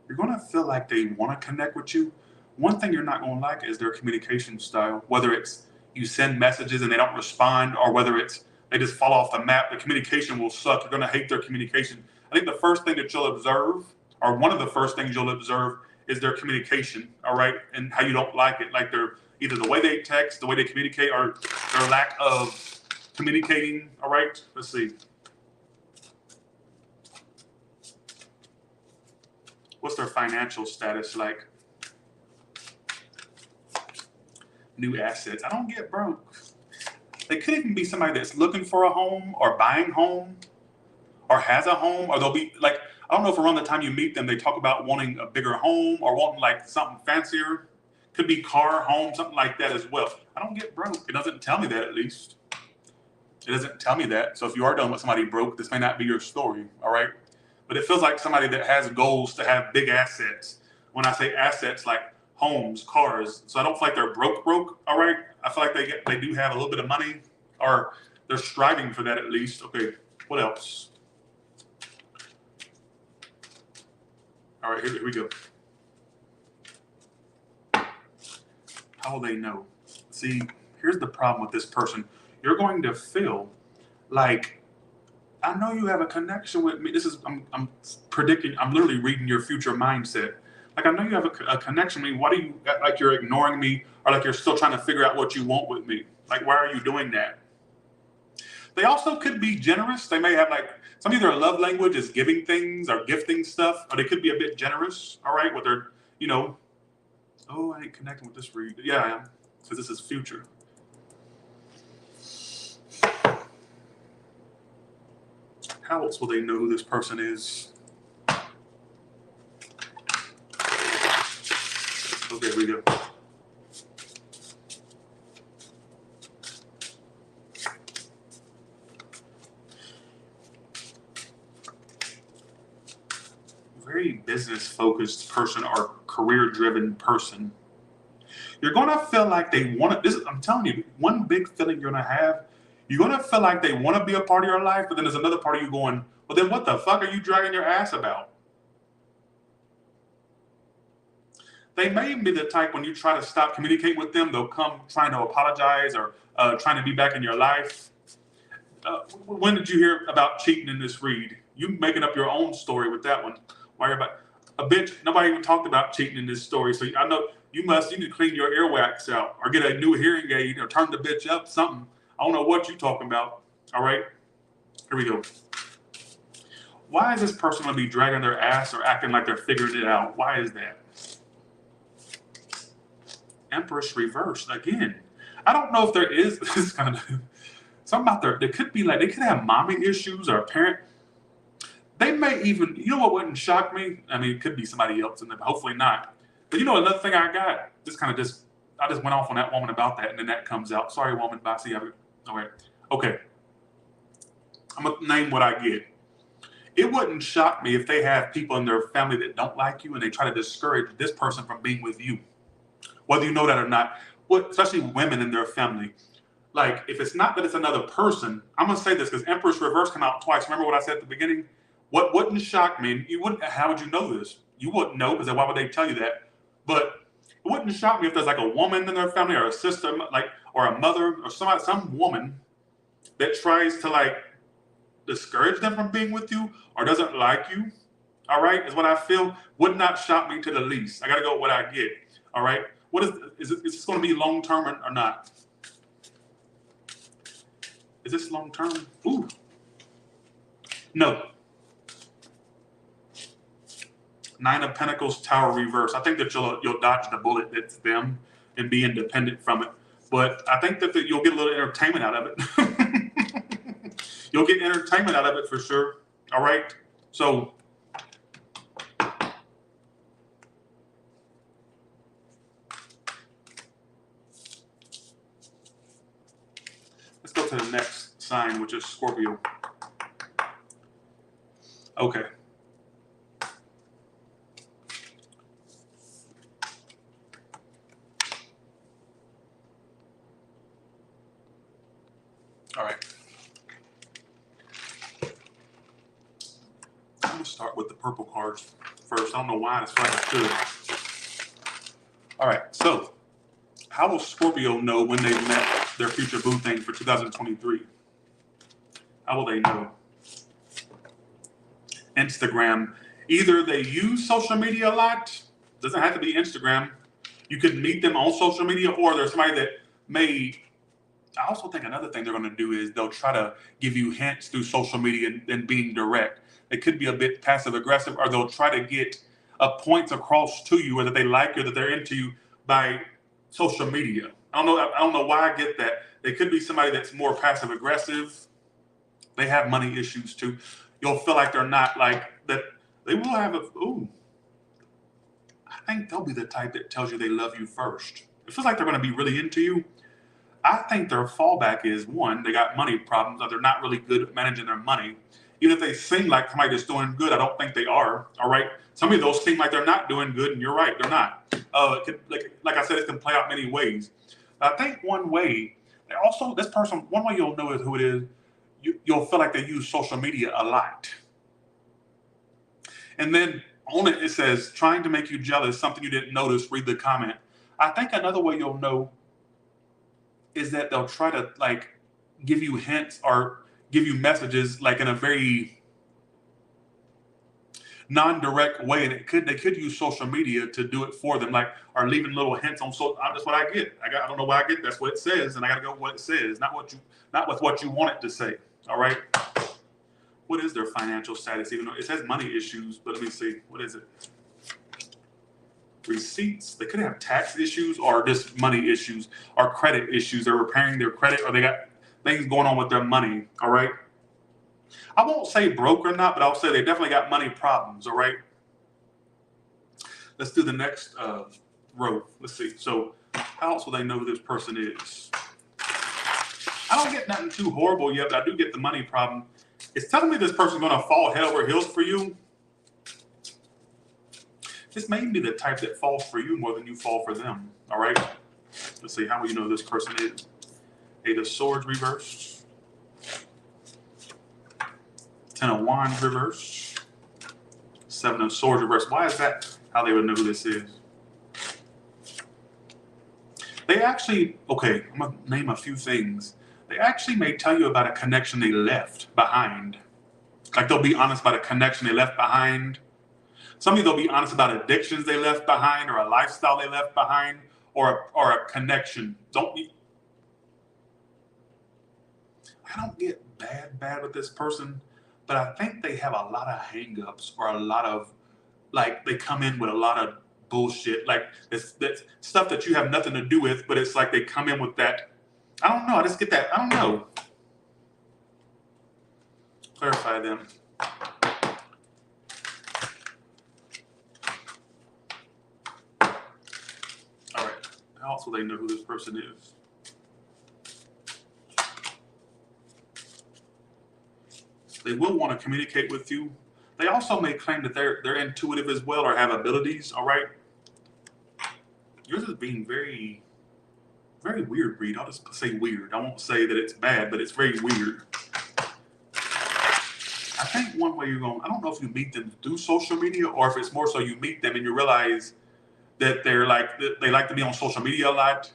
You're going to feel like they want to connect with you. One thing you're not going to like is their communication style, whether it's you send messages and they don't respond, or whether it's they just fall off the map. The communication will suck. You're going to hate their communication. I think the first thing that you'll observe, or one of the first things you'll observe, is their communication, all right? And how you don't like it. Like they're either the way they text, the way they communicate, or their lack of communicating, all right? Let's see. What's their financial status like? New assets. I don't get broke. They could even be somebody that's looking for a home or buying home or has a home, or they'll be like, I don't know if around the time you meet them, they talk about wanting a bigger home or wanting like something fancier. Could be car, home, something like that as well. I don't get broke. It doesn't tell me that, at least. It doesn't tell me that. So if you are dealing with somebody broke, this may not be your story, all right? But it feels like somebody that has goals to have big assets. When I say assets, like homes, cars. So I don't feel like they're broke, all right? I feel like they do have a little bit of money, or they're striving for that at least. Okay, what else? All right, here we go. How will they know? See, here's the problem with this person. You're going to feel like, I know you have a connection with me. This is, I'm predicting, I'm literally reading your future mindset. Like, I know you have a connection with me. Why do you act like you're ignoring me, or like you're still trying to figure out what you want with me? Like, why are you doing that? They also could be generous. They may have like, some of their love language is giving things or gifting stuff, or they could be a bit generous, all right, with their, you know, oh, I ain't connecting with this read. Yeah, I am, because this is future. How else will they know who this person is? Okay, here we go. Very business-focused person or career-driven person. You're going to feel like they want to, this, I'm telling you, one big feeling you're going to have, you're going to feel like they want to be a part of your life, but then there's another part of you going, well, then what the fuck are you dragging your ass about? They may be the type, when you try to stop communicating with them, they'll come trying to apologize or trying to be back in your life. When did you hear about cheating in this read? You making up your own story with that one. Why you're about a bitch? Nobody even talked about cheating in this story. So I know you need to clean your earwax out or get a new hearing aid or turn the bitch up, something. I don't know what you're talking about. All right, here we go. Why is this person going to be dragging their ass or acting like they're figuring it out? Why is that? Empress reversed again. I don't know if there is this kind of something about there. They could be like, they could have mommy issues or a parent. They may even, you know what wouldn't shock me? I mean, it could be somebody else in there, but hopefully not. But you know, another thing I got, I just went off on that woman about that, and then that comes out. Sorry, woman, Bossy. Okay. I'm going to name what I get. It wouldn't shock me if they have people in their family that don't like you and they try to discourage this person from being with you. Whether you know that or not, especially women in their family. Like, if it's not that it's another person, I'm going to say this because Empress Reverse came out twice. Remember what I said at the beginning? What wouldn't shock me, you wouldn't, how would you know this? You wouldn't know, because why would they tell you that? But it wouldn't shock me if there's like a woman in their family, or a sister, like, or a mother, or some woman that tries to like discourage them from being with you, or doesn't like you. All right, is what I feel. Would not shock me to the least. I gotta go with what I get. All right, what is this going to be long term or not? Is this long term? Ooh, no. Nine of Pentacles, Tower reverse. I think that you'll dodge the bullet that's them and be independent from it. But I think that you'll get a little entertainment out of it. You'll get entertainment out of it for sure. All right. So let's go to the next sign, which is Scorpio. Okay. All right. I'm going to start with the purple cards first. I don't know why. That's right. I should. All right. So, how will Scorpio know when they've met their future boo thing for 2023? How will they know? Instagram. Either they use social media a lot. Doesn't have to be Instagram. You could meet them on social media, or there's somebody that may. I also think another thing they're going to do is they'll try to give you hints through social media and being direct. It could be a bit passive aggressive, or they'll try to get a point across to you, or that they like you, or that they're into you by social media. I don't know why I get that. They could be somebody that's more passive aggressive. They have money issues too. You'll feel like they're not like that. They will have I think they'll be the type that tells you they love you first. It feels like they're going to be really into you. I think their fallback is, one, they got money problems, or they're not really good at managing their money. Even if they seem like somebody that's doing good, I don't think they are. All right, some of those seem like they're not doing good, and you're right, they're not. It could, like I said, it can play out many ways. But I think one way, also this person, one way you'll know is who it is. You'll feel like they use social media a lot, and then on it says trying to make you jealous, something you didn't notice. Read the comment. I think another way you'll know is that they'll try to like give you hints or give you messages like in a very non-direct way, and they could use social media to do it for them, like, or leaving little hints on. So that's what I get. I don't know why I get. That's what it says, and I got to go with what it says, not with what you want it to say. All right. What is their financial status? Even though it says money issues, but let me see. What is it? Receipts. They could have tax issues, or just money issues, or credit issues. They're repairing their credit, or they got things going on with their money. All right. I won't say broke or not, but I'll say they definitely got money problems. All right. Let's do the next row. Let's see. So how else will they know who this person is? I don't get nothing too horrible yet, but I do get the money problem. It's telling me this person's going to fall head over heels for you. This may be the type that falls for you more than you fall for them. All right. Let's see. How will you know who this person is? Eight of Swords reversed. Ten of Wands reversed. Seven of Swords reversed. Why is that how they would know who this is? They actually, okay, I'm going to name a few things. They actually may tell you about a connection they left behind. Like they'll be honest about a connection they left behind. Some of you, they'll be honest about addictions they left behind, or a lifestyle they left behind, or a connection. I don't get bad with this person, but I think they have a lot of hangups, or a lot of, like, they come in with a lot of bullshit. Like that's stuff that you have nothing to do with, but it's like they come in with that. I don't know. I just get that. I don't know. Clarify them. All right. How else will they know who this person is? They will want to communicate with you. They also may claim that they're intuitive as well, or have abilities. All right. Yours is being very, very weird, Reed. I'll just say weird. I won't say that it's bad, but it's very weird. I think one way you're going, I don't know if you meet them through social media or if it's more so you meet them and you realize that they like to be on social media a lot.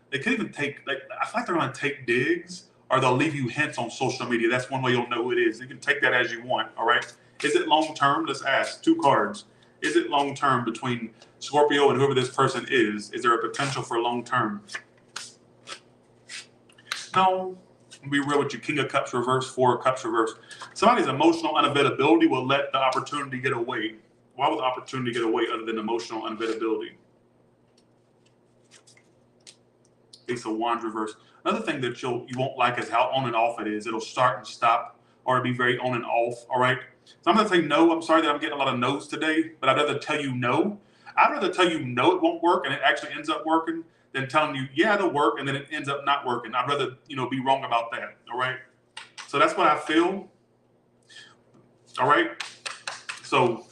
They could even take, like, I feel like they're going to take digs or they'll leave you hints on social media. That's one way you'll know who it is. You can take that as you want, all right? Is it long term? Let's ask. 2 cards. Is it long term between Scorpio and whoever this person is? Is there a potential for long term? No. I'll be real with you. King of Cups reverse, 4 of Cups reverse. Somebody's emotional unavailability will let the opportunity get away. Why would the opportunity get away other than emotional unavailability? Ace of Wands reverse. Another thing that you won't like is how on and off it is. It'll start and stop, or it'll be very on and off. All right. So I'm gonna say no. I'm sorry that I'm getting a lot of no's today, but I'd rather tell you no. I'd rather tell you no, it won't work, and it actually ends up working, than telling you yeah it'll work and then it ends up not working. I'd rather be wrong about that. All right. So that's what I feel. All right. So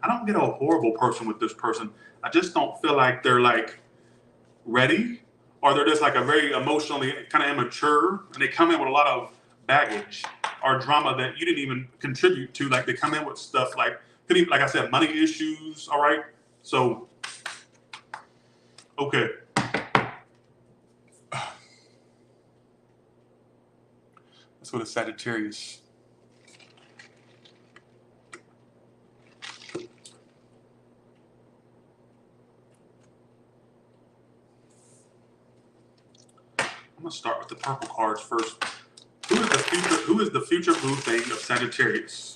I don't get a horrible person with this person. I just don't feel like they're like ready, or they're just like a very emotionally kind of immature, and they come in with a lot of baggage or drama that you didn't even contribute to. Like they come in with stuff like, like I said, money issues. All right. So, okay. Let's go to Sagittarius. I'm gonna start with the purple cards first. Who is the future blue thing of Sagittarius?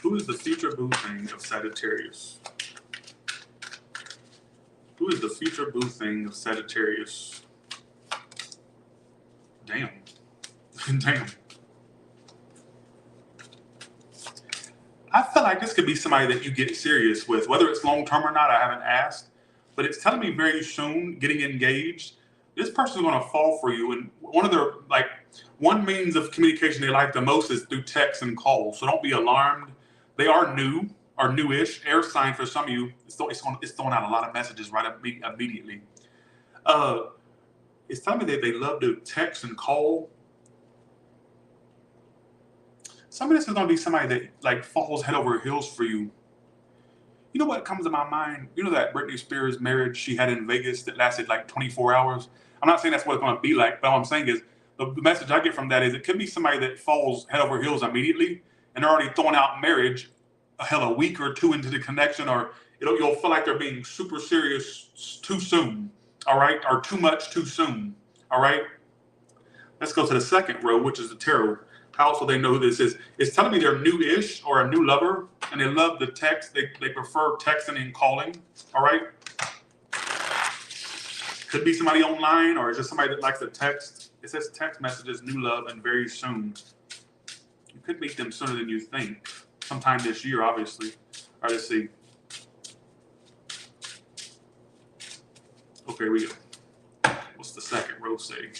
Who is the future blue thing of Sagittarius? Who is the future blue thing of Sagittarius? Damn. Damn. I feel like this could be somebody that you get serious with, whether it's long term or not. I haven't asked, but it's telling me very soon, getting engaged. This person's going to fall for you, and one means of communication they like the most is through text and calls. So don't be alarmed. They are new or newish. Air sign for some of you. It's throwing out a lot of messages right immediately. It's telling me that they love to text and call. Some of this is going to be somebody that like falls head over heels for you. You know what comes to my mind? You know that Britney Spears marriage she had in Vegas that lasted like 24 hours? I'm not saying that's what it's going to be like, but all I'm saying is the message I get from that is it could be somebody that falls head over heels immediately and they're already throwing out marriage a week or 2 into the connection, or you'll feel like they're being super serious too soon, all right? Or too much too soon, all right? Let's go to the second row, which is the tarot. How else will they know who this is? It's telling me they're new-ish or a new lover, and they love the text. They prefer texting and calling, all right? Could be somebody online, or just somebody that likes to text. It says text messages, new love, and very soon. You could meet them sooner than you think. Sometime this year, obviously. All right, let's see. Okay, we go. What's the second row say?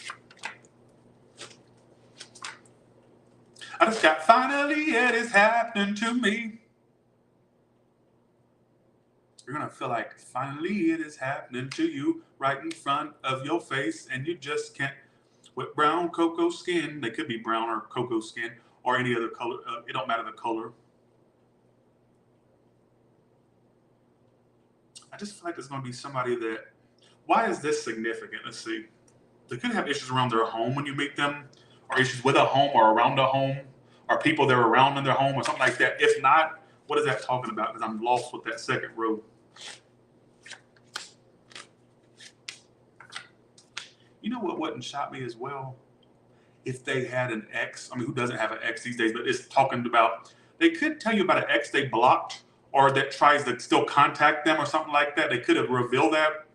I just got finally it is happening to me. You're going to feel like finally it is happening to you right in front of your face, and you just can't. With brown cocoa skin, they could be brown or cocoa skin or any other color. It don't matter the color. I just feel like there's going to be somebody that, why is this significant? Let's see. They could have issues around their home when you meet them, or issues with a home or around a home, or people they're around in their home or something like that. If not, what is that talking about? Because I'm lost with that second row. You know what wouldn't shock me as well? If they had an ex. I mean, who doesn't have an ex these days? But it's talking about, they could tell you about an ex they blocked or that tries to still contact them or something like that. They could have revealed that.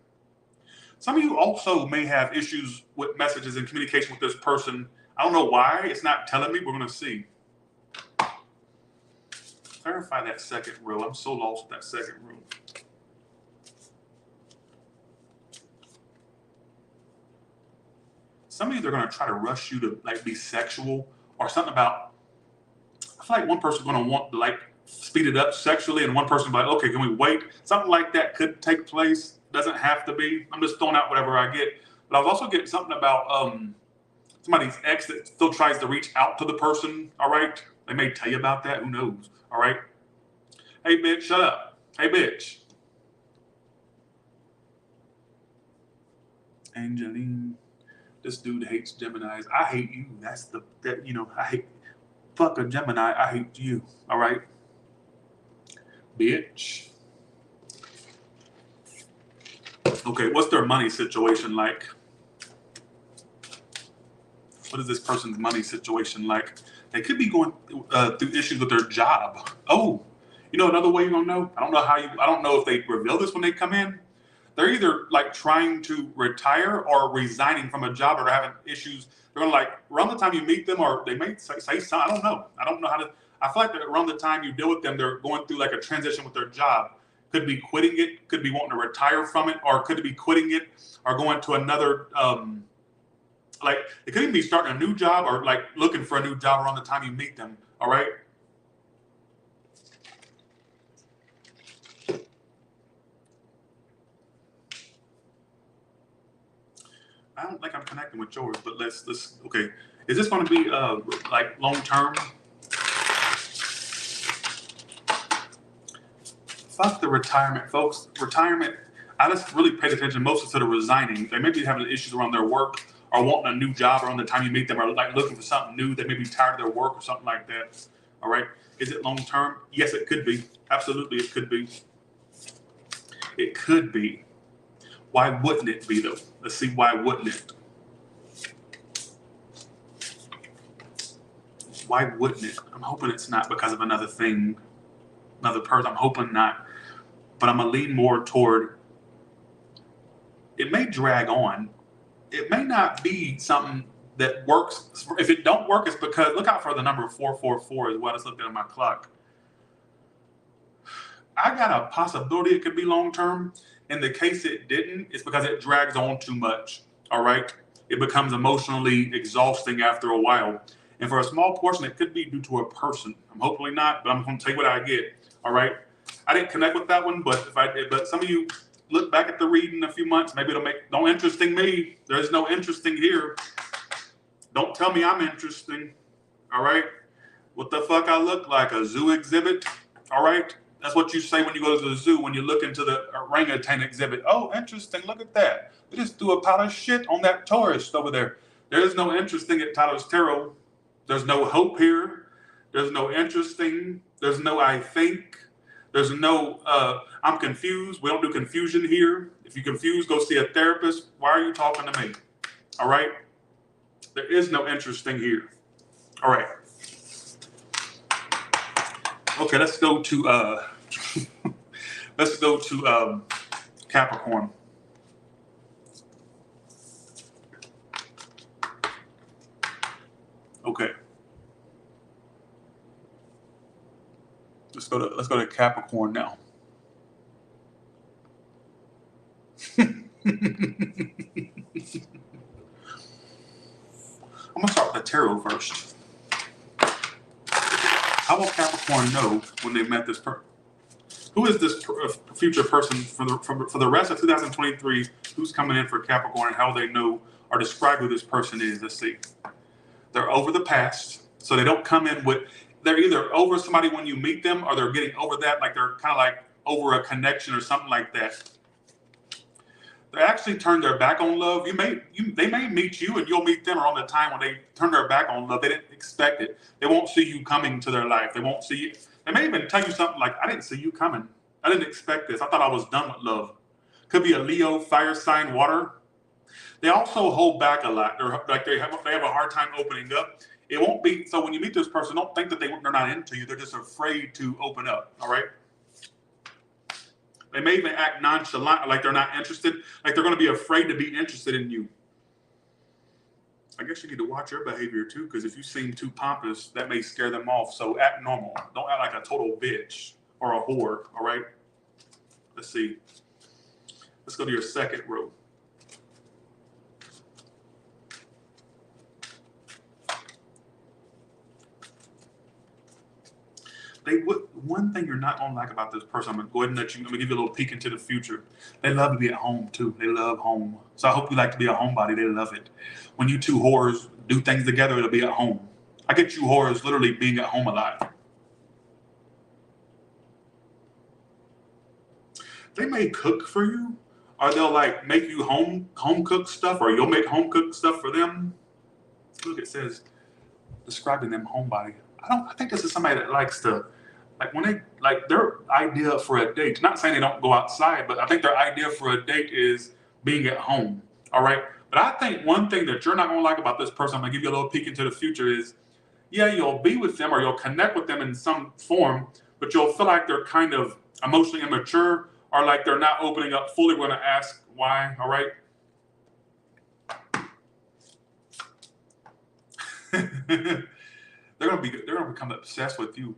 Some of you also may have issues with messages and communication with this person. I don't know why. It's not telling me. We're going to see. Clarify that second row. I'm so lost with that second row. Some of you, they're going to try to rush you to like be sexual or something about, I feel like one person's going to want to like speed it up sexually, and one person be like, okay, can we wait? Something like that could take place. Doesn't have to be. I'm just throwing out whatever I get. But I was also getting something about somebody's ex that still tries to reach out to the person. All right, they may tell you about that. Who knows? All right. Hey, bitch, shut up. Hey, bitch. Angeline, this dude hates Geminis. I hate you. That's I hate. Fuck a Gemini. I hate you. All right, bitch. Okay, what's their money situation like? What is this person's money situation like? They could be going through issues with their job. Oh, another way you're gonna know. I don't know if they reveal this when they come in. They're either like trying to retire or resigning from a job, or they're having issues. They're gonna like around the time you meet them, or they may say something. I don't know. I don't know how to. I feel like that around the time you deal with them, they're going through like a transition with their job. Could be quitting it, could be wanting to retire from it, or could be quitting it or going to another. Like it could even be starting a new job or like looking for a new job around the time you meet them. All right. I don't think I'm connecting with yours, but let's okay. Is this going to be like long term? Fuck the retirement, folks. Retirement. I just really paid attention mostly to the resigning. They may be having issues around their work or wanting a new job around the time you meet them, or like looking for something new. They may be tired of their work or something like that. All right. Is it long term? Yes, it could be. Absolutely, it could be. It could be. Why wouldn't it be though? Let's see. Why wouldn't it? Why wouldn't it? I'm hoping it's not because of another thing, another person. I'm hoping not. But I'm going to lean more toward it may drag on. It may not be something that works. If it don't work, it's because, look out for the number 444 is what I just looked at my clock. I got a possibility it could be long term. In the case it didn't, it's because it drags on too much. All right. It becomes emotionally exhausting after a while. And for a small portion, it could be due to a person. I'm hopefully not, but I'm going to take what I get. All right. I didn't connect with that one, but but some of you look back at the read in a few months, maybe it'll make no interesting me. There's no interesting here. Don't tell me I'm interesting. All right. What the fuck I look like? A zoo exhibit? All right. That's what you say when you go to the zoo, when you look into the orangutan exhibit. Oh, interesting. Look at that. They just threw a pile of shit on that Taurus over there. There's no interesting at Taurus Tarot. There's no hope here. There's no interesting. There's no I think. There's no I'm confused. We don't do confusion here. If you're confused, go see a therapist. Why are you talking to me? All right? There is no interesting here. All right. Okay, let's go to Capricorn. Okay. Let's go to Capricorn now. I'm gonna start with the tarot first. How will Capricorn know when they met this person? Who is this future person for the rest of 2023? Who's coming in for Capricorn, and how they know or describe who this person is? Let's see. They're over the past, so they don't come in with. They're either over somebody when you meet them, or they're getting over that, like they're kind of like over a connection or something like that. They actually turn their back on love. They may meet you and you'll meet them around the time when they turn their back on love. They didn't expect it. They won't see you coming to their life. They won't see you. They may even tell you something like, I didn't see you coming. I didn't expect this. I thought I was done with love. Could be a Leo, fire sign, water. They also hold back a lot. They have a hard time opening up. It won't be, so when you meet this person, don't think that they're not into you. They're just afraid to open up, all right? They may even act nonchalant, like they're not interested, like they're going to be afraid to be interested in you. I guess you need to watch your behavior too, because if you seem too pompous, that may scare them off. So act normal. Don't act like a total bitch or a whore, all right? Let's see. Let's go to your second row. They one thing you're not gonna like about this person. I'm gonna go ahead and I'm gonna give you a little peek into the future. They love to be at home too. They love home. So I hope you like to be a homebody. They love it. When you two whores do things together, it'll be at home. I get you whores literally being at home a lot. They may cook for you, or they'll like make you home cooked stuff, or you'll make home cooked stuff for them. Look, it says describing them homebody. I think this is somebody that likes to, like when they, like their idea for a date, not saying they don't go outside, but I think their idea for a date is being at home. All right. But I think one thing that you're not going to like about this person, I'm going to give you a little peek into the future, is yeah, you'll be with them or you'll connect with them in some form, but you'll feel like they're kind of emotionally immature, or like they're not opening up fully. We're going to ask why. All right. They're gonna become obsessed with you.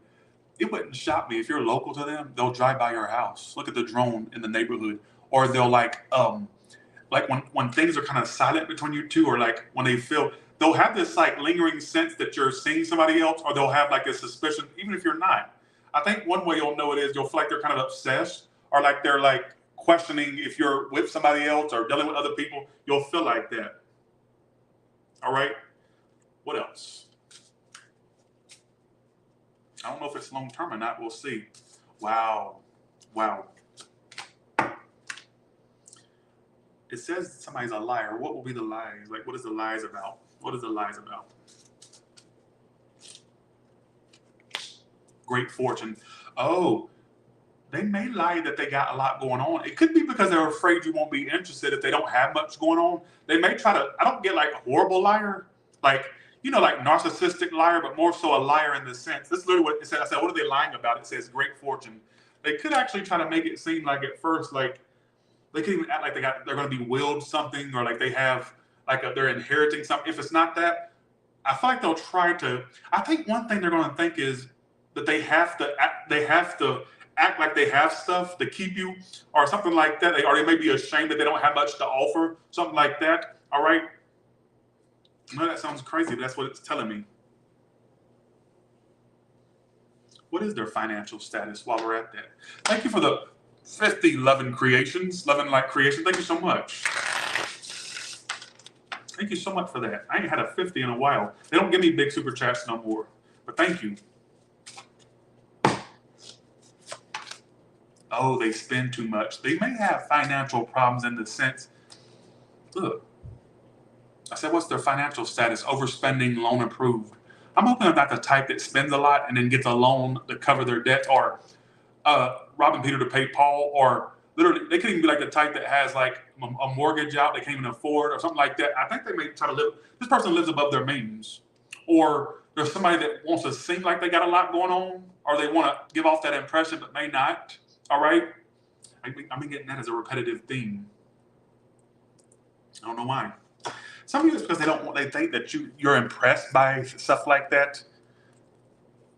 It wouldn't shock me if you're local to them. They'll drive by your house, look at the drone in the neighborhood, or they'll like when things are kind of silent between you two, or like when they'll have this like lingering sense that you're seeing somebody else, or they'll have like a suspicion, even if you're not. I think one way you'll know it is you'll feel like they're kind of obsessed, or like they're like questioning if you're with somebody else or dealing with other people. You'll feel like that. All right. What else? I don't know if it's long term or not. We'll see. Wow. It says somebody's a liar. What will be the lies? Like, what is the lies about? What is the lies about? Great fortune. Oh, they may lie that they got a lot going on. It could be because they're afraid you won't be interested if they don't have much going on. They may try to, I don't get like a horrible liar, like, like narcissistic liar, but more so a liar in the sense. This is literally what it said. I said, what are they lying about? It says great fortune. They could actually try to make it seem like at first, like they could even act like they're going to be willed something, or like they have they're inheriting something. If it's not that, I feel like they'll try to. I think one thing they're going to think is that they have to act like they have stuff to keep you, or something like that. Or they may be ashamed that they don't have much to offer, something like that. All right. I know that sounds crazy, but that's what it's telling me. What is their financial status while we're at that? Thank you for the 50 loving creations, loving like creation. Thank you so much. Thank you so much for that. I ain't had a 50 in a while. They don't give me big super chats no more, but thank you. Oh, they spend too much. They may have financial problems in the sense, look, I said, what's their financial status? Overspending, loan approved. I'm hoping they're not the type that spends a lot and then gets a loan to cover their debt, or robbing Peter to pay Paul, or literally they could even be like the type that has like a mortgage out they can't even afford, or something like that. I think they may try to live. This person lives above their means, or there's somebody that wants to seem like they got a lot going on, or they want to give off that impression but may not. All right, I've been getting that as a repetitive theme. I don't know why. Some of you, it's because they think that you're impressed by stuff like that.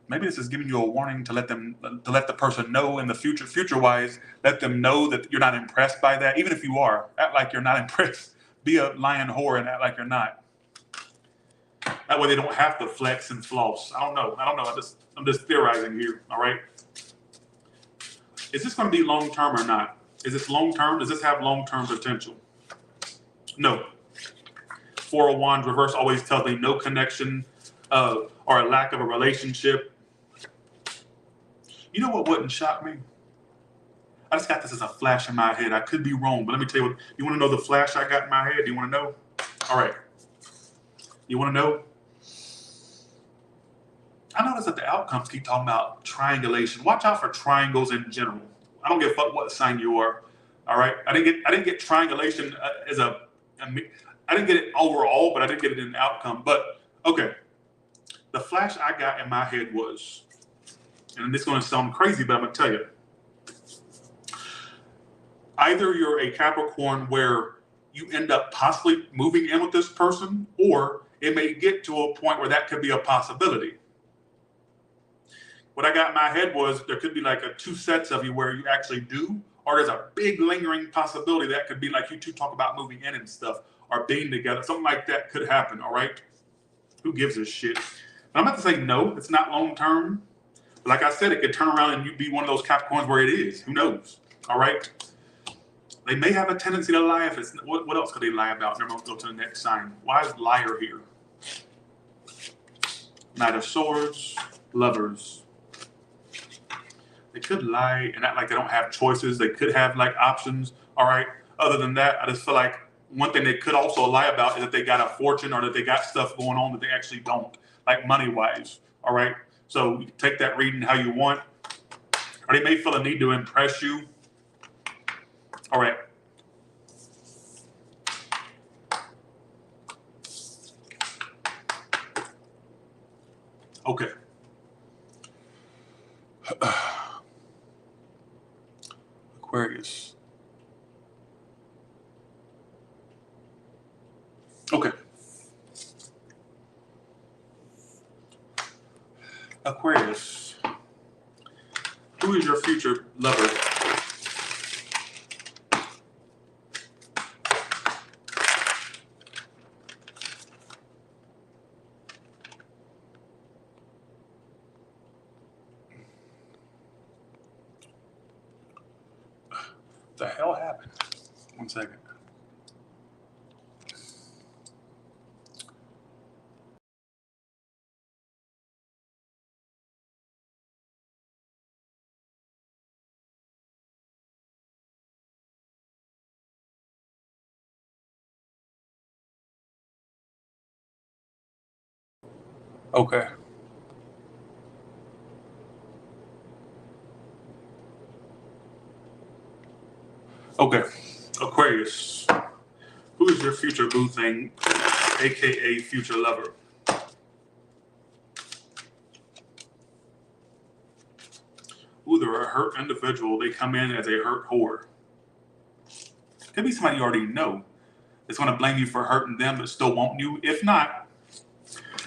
Maybe this is giving you a warning to let the person know in the future wise, let them know that you're not impressed by that. Even if you are, act like you're not impressed. Be a lying whore and act like you're not. That way they don't have to flex and floss. I don't know. I'm just theorizing here. All right. Is this going to be long term or not? Is this long term? Does this have long term potential? No. Four of Wands reverse always tells me no connection or a lack of a relationship. You know what wouldn't shock me? I just got this as a flash in my head. I could be wrong, but let me tell you what. You want to know the flash I got in my head? Do you want to know? All right. You want to know? I noticed that the outcomes keep talking about triangulation. Watch out for triangles in general. I don't give a fuck what sign you are. All right. I didn't get triangulation I didn't get it overall, but I did get it in the outcome. But okay, the flash I got in my head was, and this is going to sound crazy, but I'm going to tell you. Either you're a Capricorn where you end up possibly moving in with this person, or it may get to a point where that could be a possibility. What I got in my head was there could be like two sets of you where you actually do, or there's a big lingering possibility that could be like you two talk about moving in and stuff, or being together. Something like that could happen, all right? Who gives a shit? And I'm about to say no, it's not long term, Like I said, it could turn around and you be one of those Capricorns where it is. Who knows? All right. They may have a tendency to lie if it's what else could they lie about? Never mind, go to the next sign. Why is liar here? Knight of Swords, Lovers. They could lie and act like they don't have choices. They could have like options. All right. Other than that, I just feel like one thing they could also lie about is that they got a fortune or that they got stuff going on that they actually don't, like money wise. All right. So you can take that reading how you want, or they may feel a need to impress you. All right. Okay. Aquarius. Okay. Aquarius. Who is your future lover? What the hell happened? 1 second. Okay. Okay. Aquarius. Who is your future boo thing, aka future lover? Ooh, they're a hurt individual. They come in as a hurt whore. Could be somebody you already know that's going to blame you for hurting them but still want you. If not,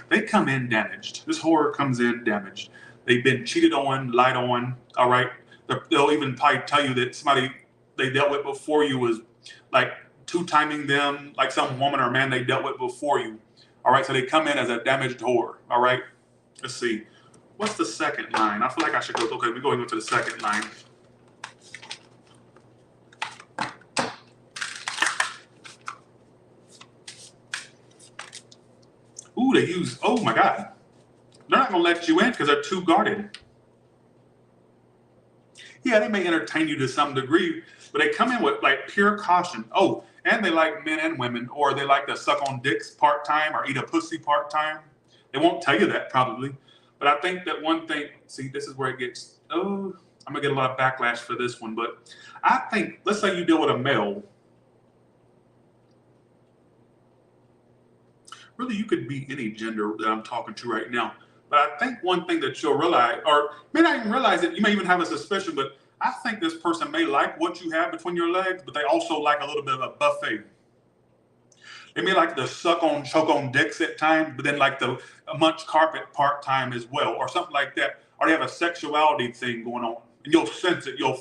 they come in damaged. This whore comes in damaged. They've been cheated on, lied on. All right. They'll even probably tell you that somebody they dealt with before you was like two-timing them, like some woman or man they dealt with before you. All right. So they come in as a damaged whore. All right. Let's see. What's the second line? I feel like I should go. Okay, we're going into the second line. Ooh, they use, oh my God. They're not going to let you in because they're too guarded. Yeah, they may entertain you to some degree, but they come in with like pure caution. Oh, and they like men and women, or they like to suck on dicks part-time or eat a pussy part-time. They won't tell you that probably. But I think that one thing, see, this is where it gets, oh, I'm going to get a lot of backlash for this one. But I think, let's say you deal with a male. Really, you could be any gender that I'm talking to right now. But I think one thing that you'll realize, or may not even realize it, you may even have a suspicion, but I think this person may like what you have between your legs, but they also like a little bit of a buffet. They may like to suck on, choke on dicks at times, but then like the munch carpet part-time as well, or something like that. Or they have a sexuality thing going on, and you'll sense it. You'll,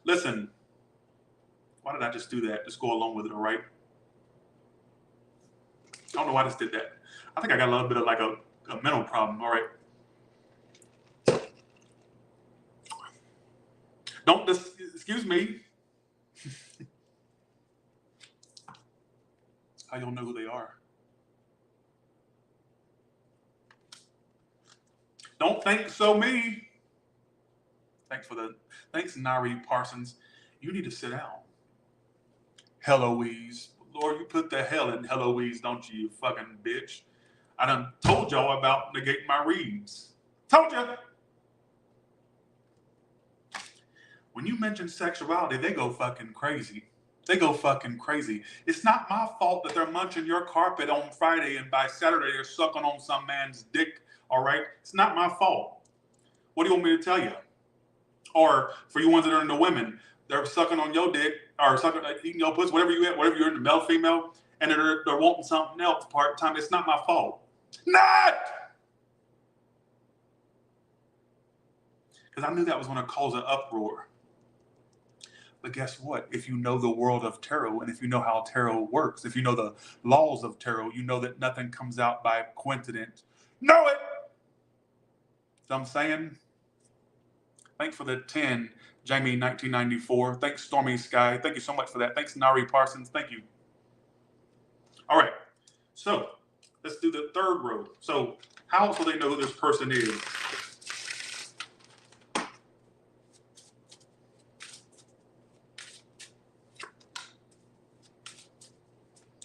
listen, why did I just do that? Just go along with it, all right? I don't know why I just did that. I think I got a little bit of like a mental problem, all right? Don't just, excuse me. How you'll know who they are. Don't think so, me. Thanks, Nari Parsons. You need to sit down. Heloise. Lord, you put the hell in Heloise, don't you fucking bitch. I done told y'all about negating my reads. Told you. When you mention sexuality, they go fucking crazy. They go fucking crazy. It's not my fault that they're munching your carpet on Friday and by Saturday they're sucking on some man's dick, all right? It's not my fault. What do you want me to tell you? Or for you ones that are into women, they're sucking on your dick or sucking, eating your pussy, whatever you're into, male, female, and they're wanting something else part-time. It's not my fault. Not! Because I knew that was going to cause an uproar. But guess what? If you know the world of tarot and if you know how tarot works, if you know the laws of tarot, you know that nothing comes out by coincidence. Know it! So I'm saying, thanks for the 10, Jamie 1994. Thanks, Stormy Sky. Thank you so much for that. Thanks, Nari Parsons. Thank you. All right. So let's do the third row. So how else will they know who this person is?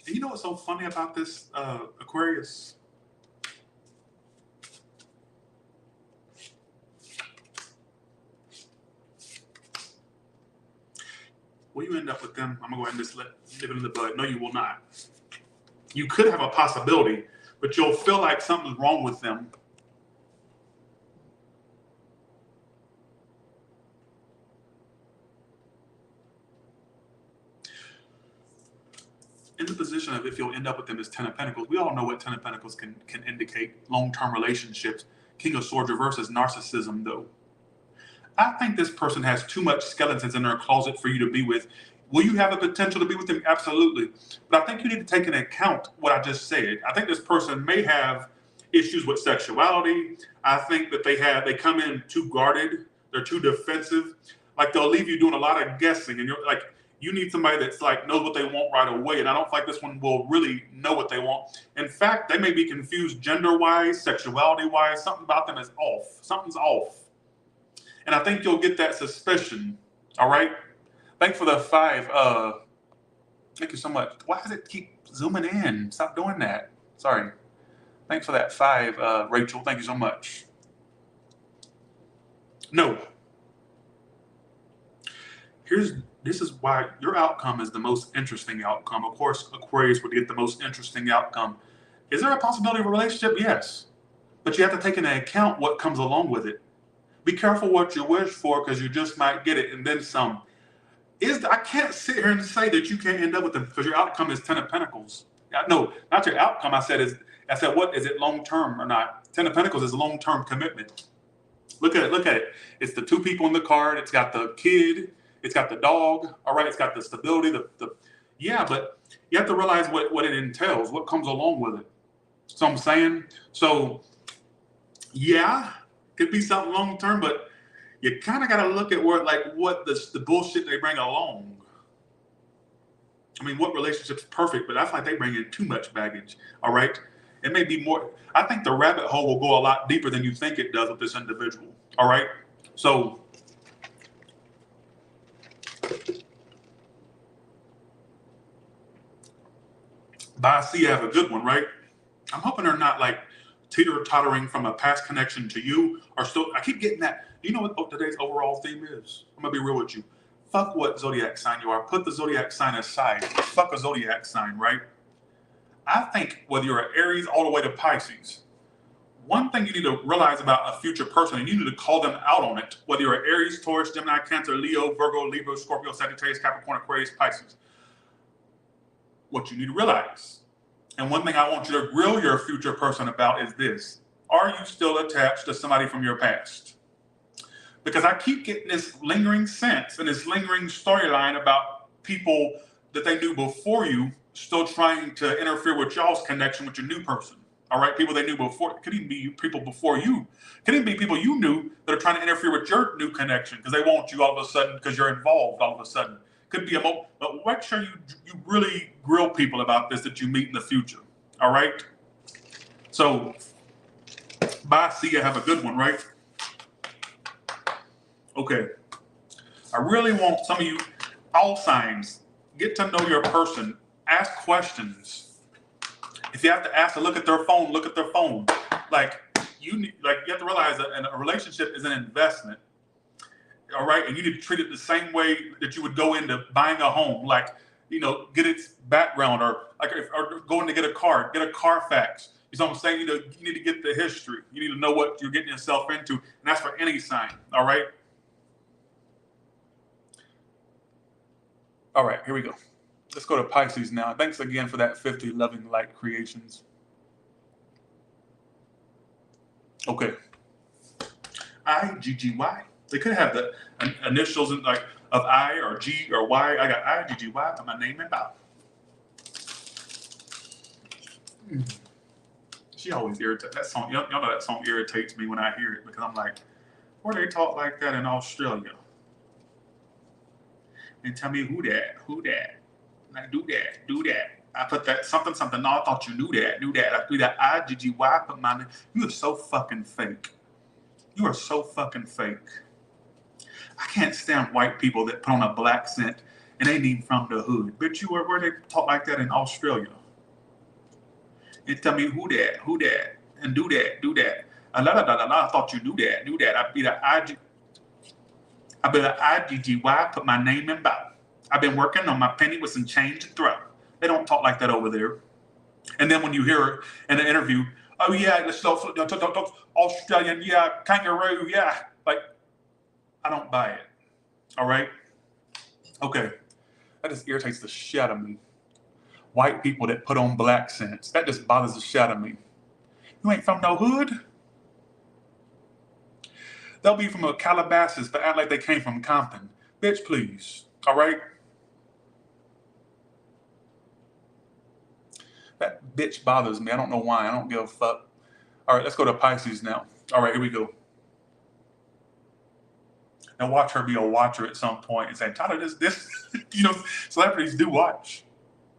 And you know what's so funny about this, Aquarius? Will you end up with them? I'm gonna go ahead and just nip it in the bud. No, you will not. You could have a possibility, but you'll feel like something's wrong with them. In the position of if you'll end up with them as 10 of Pentacles, we all know what 10 of Pentacles can indicate. Long-term relationships. King of Swords reverse is narcissism, though. I think this person has too much skeletons in their closet for you to be with. Will you have the potential to be with them? Absolutely. But I think you need to take into account what I just said. I think this person may have issues with sexuality. I think that they come in too guarded. They're too defensive. Like they'll leave you doing a lot of guessing, and you're like, you need somebody that's like knows what they want right away. And I don't think this one will really know what they want. In fact, they may be confused gender-wise, sexuality-wise. Something about them is off. Something's off. And I think you'll get that suspicion. All right. Thanks for the 5. Thank you so much. Why does it keep zooming in? Stop doing that. Sorry. Thanks for that 5, Rachel. Thank you so much. No. This is why your outcome is the most interesting outcome. Of course, Aquarius would get the most interesting outcome. Is there a possibility of a relationship? Yes. But you have to take into account what comes along with it. Be careful what you wish for, because you just might get it and then some. I can't sit here and say that you can't end up with them, because your outcome is 10 of Pentacles. No, not your outcome. I said what is it, long term or not? 10 of Pentacles is a long term commitment. Look at it. It's the 2 people in the card. It's got the kid. It's got the dog. All right. It's got the stability. Yeah, but you have to realize what it entails, what comes along with it. So I'm saying, yeah. Could be something long term, but you kind of got to look at what the bullshit they bring along. I mean, what relationship's perfect, but I feel like they bring in too much baggage. All right, it may be more. I think the rabbit hole will go a lot deeper than you think it does with this individual. All right, so I see you have a good one, right? I'm hoping they're not like teeter-tottering from a past connection to you, or still. I keep getting that. Do you know what today's overall theme is? I'm gonna be real with you. Fuck what zodiac sign you are. Put the zodiac sign aside. Fuck a zodiac sign, right? I think whether you're an Aries all the way to Pisces, one thing you need to realize about a future person, and you need to call them out on it, whether you're an Aries, Taurus, Gemini, Cancer, Leo, Virgo, Libra, Scorpio, Sagittarius, Capricorn, Aquarius, Pisces. What you need to realize, and one thing I want you to grill your future person about is this: are you still attached to somebody from your past? Because I keep getting this lingering sense and this lingering storyline about people that they knew before you still trying to interfere with y'all's connection with your new person. All right, people they knew before. It could even be people before you. It could even be people you knew that are trying to interfere with your new connection because they want you all of a sudden because you're involved all of a sudden. Could be but make sure you really grill people about this that you meet in the future. All right. So, bye. See you. Have a good one. Right. Okay. I really want some of you, all signs, get to know your person. Ask questions. If you have to ask to look at their phone, look at their phone. You have to realize that a relationship is an investment. All right, and you need to treat it the same way that you would go into buying a home, get its background, or going to get a Carfax. You know what I'm saying? You need to get the history. You need to know what you're getting yourself into, and that's for any sign. All right. All right, here we go. Let's go to Pisces now. Thanks again for that 50 loving light creations. Okay. IGGY. They could have the initials of I or G or Y. I got IGGY for my name and about. She always irritates that song. Y'all know that song irritates me when I hear it because I'm like, where they talk like that in Australia? And tell me who that? Like do that. I put that something. No, I thought you knew that. I do that. I put my name. You are so fucking fake. You are so fucking fake. I can't stand white people that put on a black scent and ain't even from the hood. Bitch, you were where they talk like that in Australia. And tell me who that, and do that. I thought you knew that. I be the IGGY, put my name in bow. I've been working on my penny with some change to throw. They don't talk like that over there. And then when you hear it in an interview, oh yeah, let's go Australian, yeah, kangaroo, yeah. Like, I don't buy it. All right? Okay. That just irritates the shit out of me. White people that put on black scents. That just bothers the shit out of me. You ain't from no hood? They'll be from a Calabasas but act like they came from Compton. Bitch, please. All right? That bitch bothers me. I don't know why. I don't give a fuck. All right, let's go to Pisces now. All right, here we go. Now watch her be a watcher at some point and say, Tyler, this, celebrities do watch.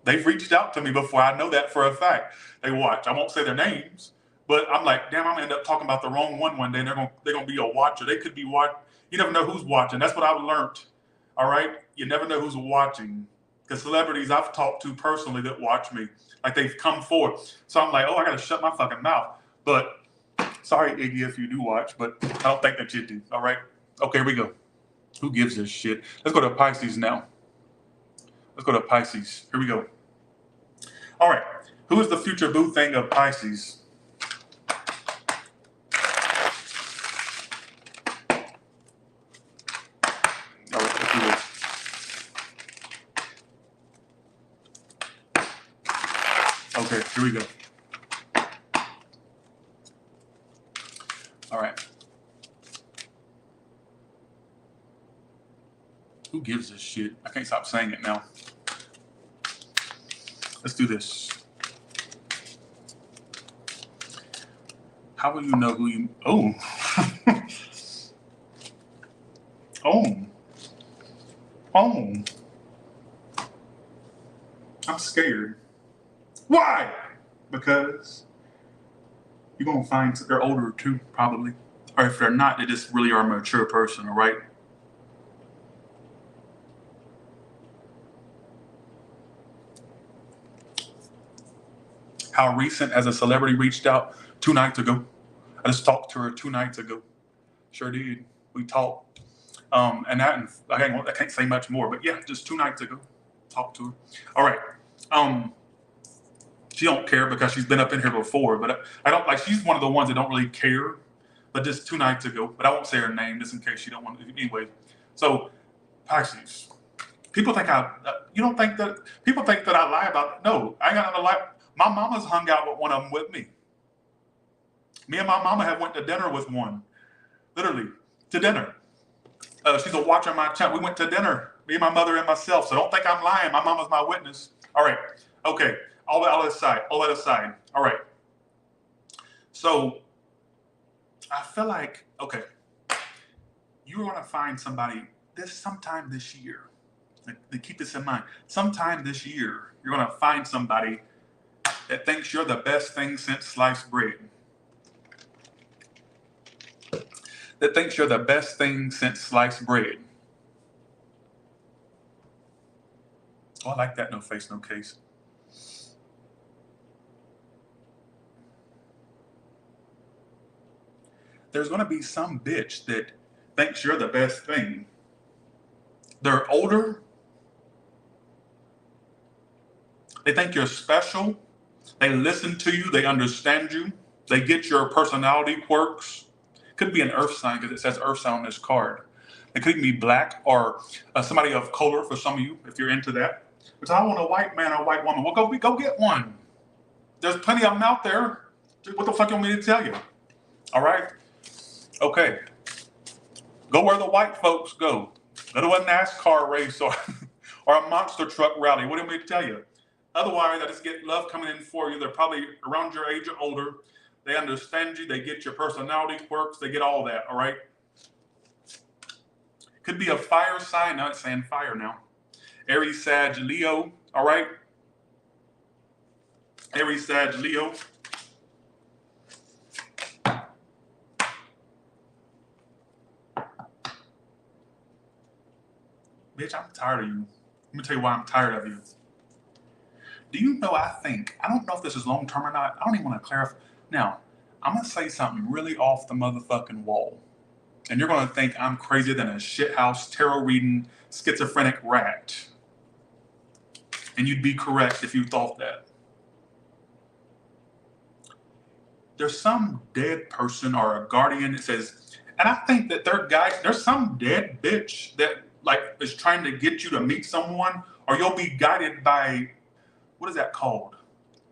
They've reached out to me before. I know that for a fact. They watch. I won't say their names, but I'm like, damn, I'm gonna end up talking about the wrong one day, and they're gonna be a watcher. They could be watching. You never know who's watching. That's what I've learned. All right, you never know who's watching. Because celebrities I've talked to personally that watch me, like they've come forward. So I'm like, oh, I gotta shut my fucking mouth. But sorry, Iggy, if you do watch, but I don't think that you do. All right. Okay, here we go. Who gives this shit? Let's go to Pisces now. Let's go to Pisces. Here we go. All right. Who is the future boo thing of Pisces? All right, let's do this. Okay, here we go. All right. Who gives this shit? I can't stop saying it now. Let's do this. How will you know who you... Oh. Oh. I'm scared. Why? Because you're going to find they're older too, probably. Or if they're not, they just really are a mature person, all right? How recent has a celebrity reached out 2 nights ago? I just talked to her 2 nights ago. Sure did. We talked. And I can't say much more, but yeah, just 2 nights ago. Talked to her. All right. She don't care because she's been up in here before, but I don't like, she's one of the ones that don't really care, but just 2 nights ago, but I won't say her name just in case she don't want to, anyway. So Pisces, people think people think that I lie about it. No, I ain't got nothing to lie. My mama's hung out with one of them with me. Me and my mama have went to dinner with one, literally to dinner. She's a watcher on my channel. We went to dinner, me, my mother, and myself. So don't think I'm lying. My mama's my witness. All right. Okay. All that aside. All right. So I feel like, okay, you're going to find somebody sometime this year. Like, keep this in mind. Sometime this year, you're going to find somebody that thinks you're the best thing since sliced bread. That thinks you're the best thing since sliced bread. Oh, I like that. No face, no case. There's going to be some bitch that thinks you're the best thing. They're older. They think you're special. They listen to you. They understand you. They get your personality quirks. Could be an earth sign because it says earth sign on this card. It could be black or somebody of color for some of you if you're into that. But I want a white man or a white woman. Well, go get one. There's plenty of them out there. What the fuck you want me to tell you? All right? Okay. Go where the white folks go. Go to a NASCAR race or a monster truck rally. What do you want me to tell you? Otherwise, I just get love coming in for you. They're probably around your age or older. They understand you. They get your personality quirks. They get all that, all right? Could be a fire sign. Now it's saying fire now. Aries, Sag, Leo, all right? Aries, Sag, Leo. Bitch, I'm tired of you. Let me tell you why I'm tired of you. Do you know, I don't know if this is long term or not. I don't even want to clarify. Now, I'm going to say something really off the motherfucking wall. And you're going to think I'm crazier than a shithouse, tarot reading, schizophrenic rat. And you'd be correct if you thought that. There's some dead person or a guardian that says, and I think that there's some dead bitch that like is trying to get you to meet someone, or you'll be guided by, what is that called?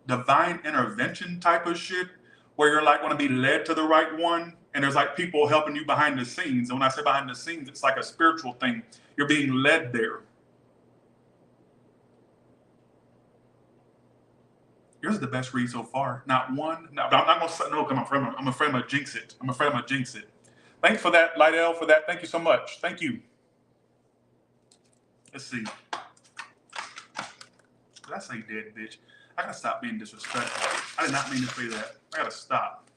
Divine intervention type of shit, where you're like want to be led to the right one, and there's like people helping you behind the scenes. And when I say behind the scenes, it's like a spiritual thing. You're being led there. Yours is the best read so far. Not one. No, but I'm not gonna say no. Come on, I'm afraid I'm gonna jinx it. Thanks for that, Light for that. Thank you so much. Thank you. Let's see. Did I say dead bitch? I gotta stop being disrespectful. I did not mean to say that. I gotta stop.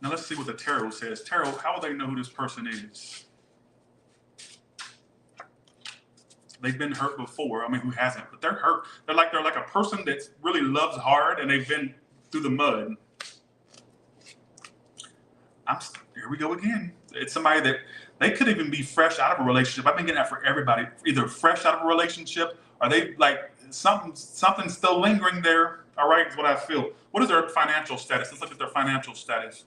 Now let's see what the tarot says. Tarot, how will they know who this person is? They've been hurt before. I mean, who hasn't? But they're hurt. They're like a person that really loves hard, and they've been through the mud. Here we go again. It's somebody that they could even be fresh out of a relationship. I've been getting that for everybody. Either fresh out of a relationship, or they like something still lingering there. All right, is what I feel. What is their financial status? Let's look at their financial status.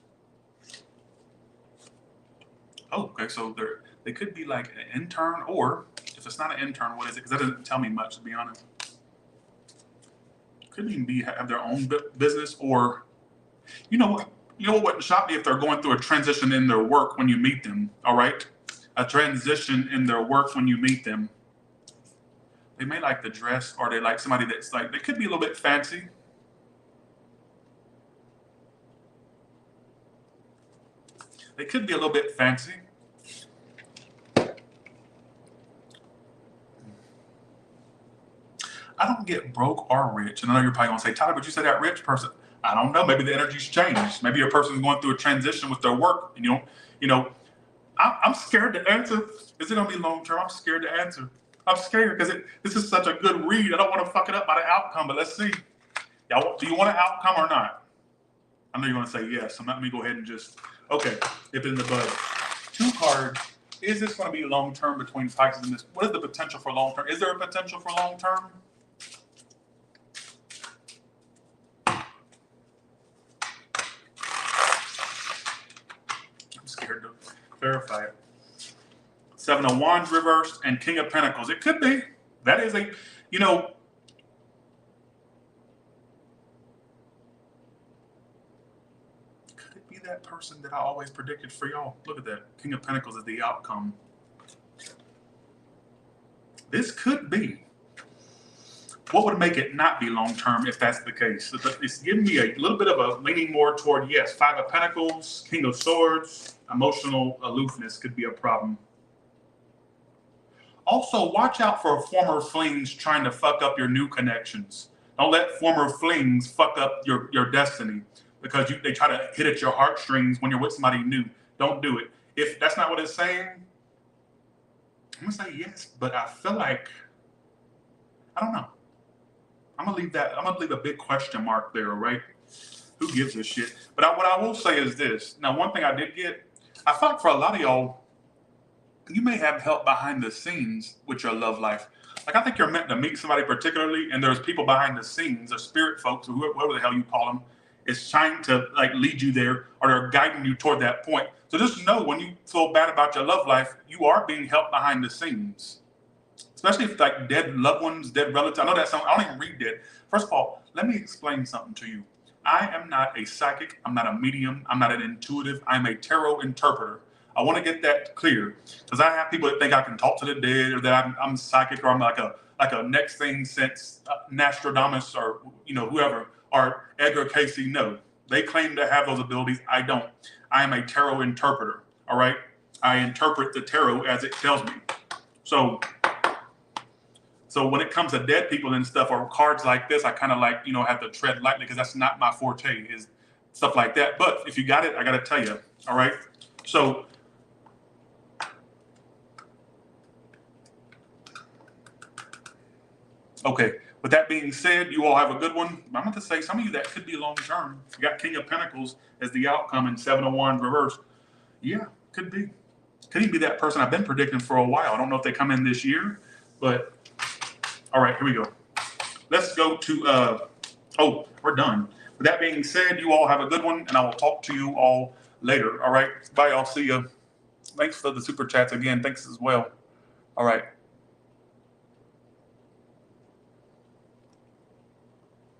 Oh, okay. So they could be like an intern, or if it's not an intern, what is it? Because that doesn't tell me much, to be honest. Could even have their own business, or you know what? You know what wouldn't shock me if they're going through a transition in their work when you meet them. All right, a transition in their work when you meet them. They may like the dress, or they like somebody that's like, they could be a little bit fancy. They could be a little bit fancy. I don't get broke or rich. And I know you're probably gonna say, Tyler, but you said that rich person. I don't know. Maybe the energy's changed. Maybe your person's going through a transition with their work, and I'm scared to answer. Is it gonna be long term? I'm scared to answer. I'm scared because this is such a good read. I don't want to fuck it up by the outcome, but let's see. Y'all, do you want an outcome or not? I know you're gonna say yes. So let me go ahead and just, okay, nip it in the bud. 2 cards. Is this gonna be long term between Pisces and this? What is the potential for long term? Is there a potential for long term? Scared to verify it. 7 of Wands reversed and King of Pentacles. It could be. That is could it be that person that I always predicted for y'all? Look at that. King of Pentacles is the outcome. This could be. What would make it not be long term if that's the case? It's giving me a little bit of a leaning more toward yes. 5 of Pentacles, King of Swords. Emotional aloofness could be a problem. Also, watch out for former flings trying to fuck up your new connections. Don't let former flings fuck up your destiny because they try to hit at your heartstrings when you're with somebody new. Don't do it. If that's not what it's saying, I'm going to say yes, but I feel like, I don't know. I'm going to leave a big question mark there, right? Who gives a shit? But what I will say is this. Now, one thing I did get, I thought for a lot of y'all, you may have help behind the scenes with your love life. Like, I think you're meant to meet somebody particularly, and there's people behind the scenes, or spirit folks, or whoever the hell you call them, is trying to like lead you there, or they're guiding you toward that point. So just know when you feel bad about your love life, you are being helped behind the scenes. Especially if like dead loved ones, dead relatives. I know that I don't even read dead. First of all, let me explain something to you. I am not a psychic. I'm not a medium. I'm not an intuitive. I'm a tarot interpreter. I want to get that clear because I have people that think I can talk to the dead, or that I'm psychic, or I'm like a like a next thing since Nostradamus or whoever or Edgar Casey. No, they claim to have those abilities. I don't. I am a tarot interpreter. All right, I interpret the tarot as it tells me. So when it comes to dead people and stuff or cards like this, I kind of like have to tread lightly because that's not my forte, is stuff like that. But if you got it, I got to tell you. All right, so. Okay, with that being said, you all have a good one. I'm going to say some of you that could be long term. You got King of Pentacles as the outcome in 7 of Wands reverse. Yeah, could be. Could even be that person I've been predicting for a while. I don't know if they come in this year, but all right, here we go. Let's go to, we're done. With that being said, you all have a good one, and I will talk to you all later. All right, bye, I'll see you. Thanks for the super chats again. Thanks as well. All right.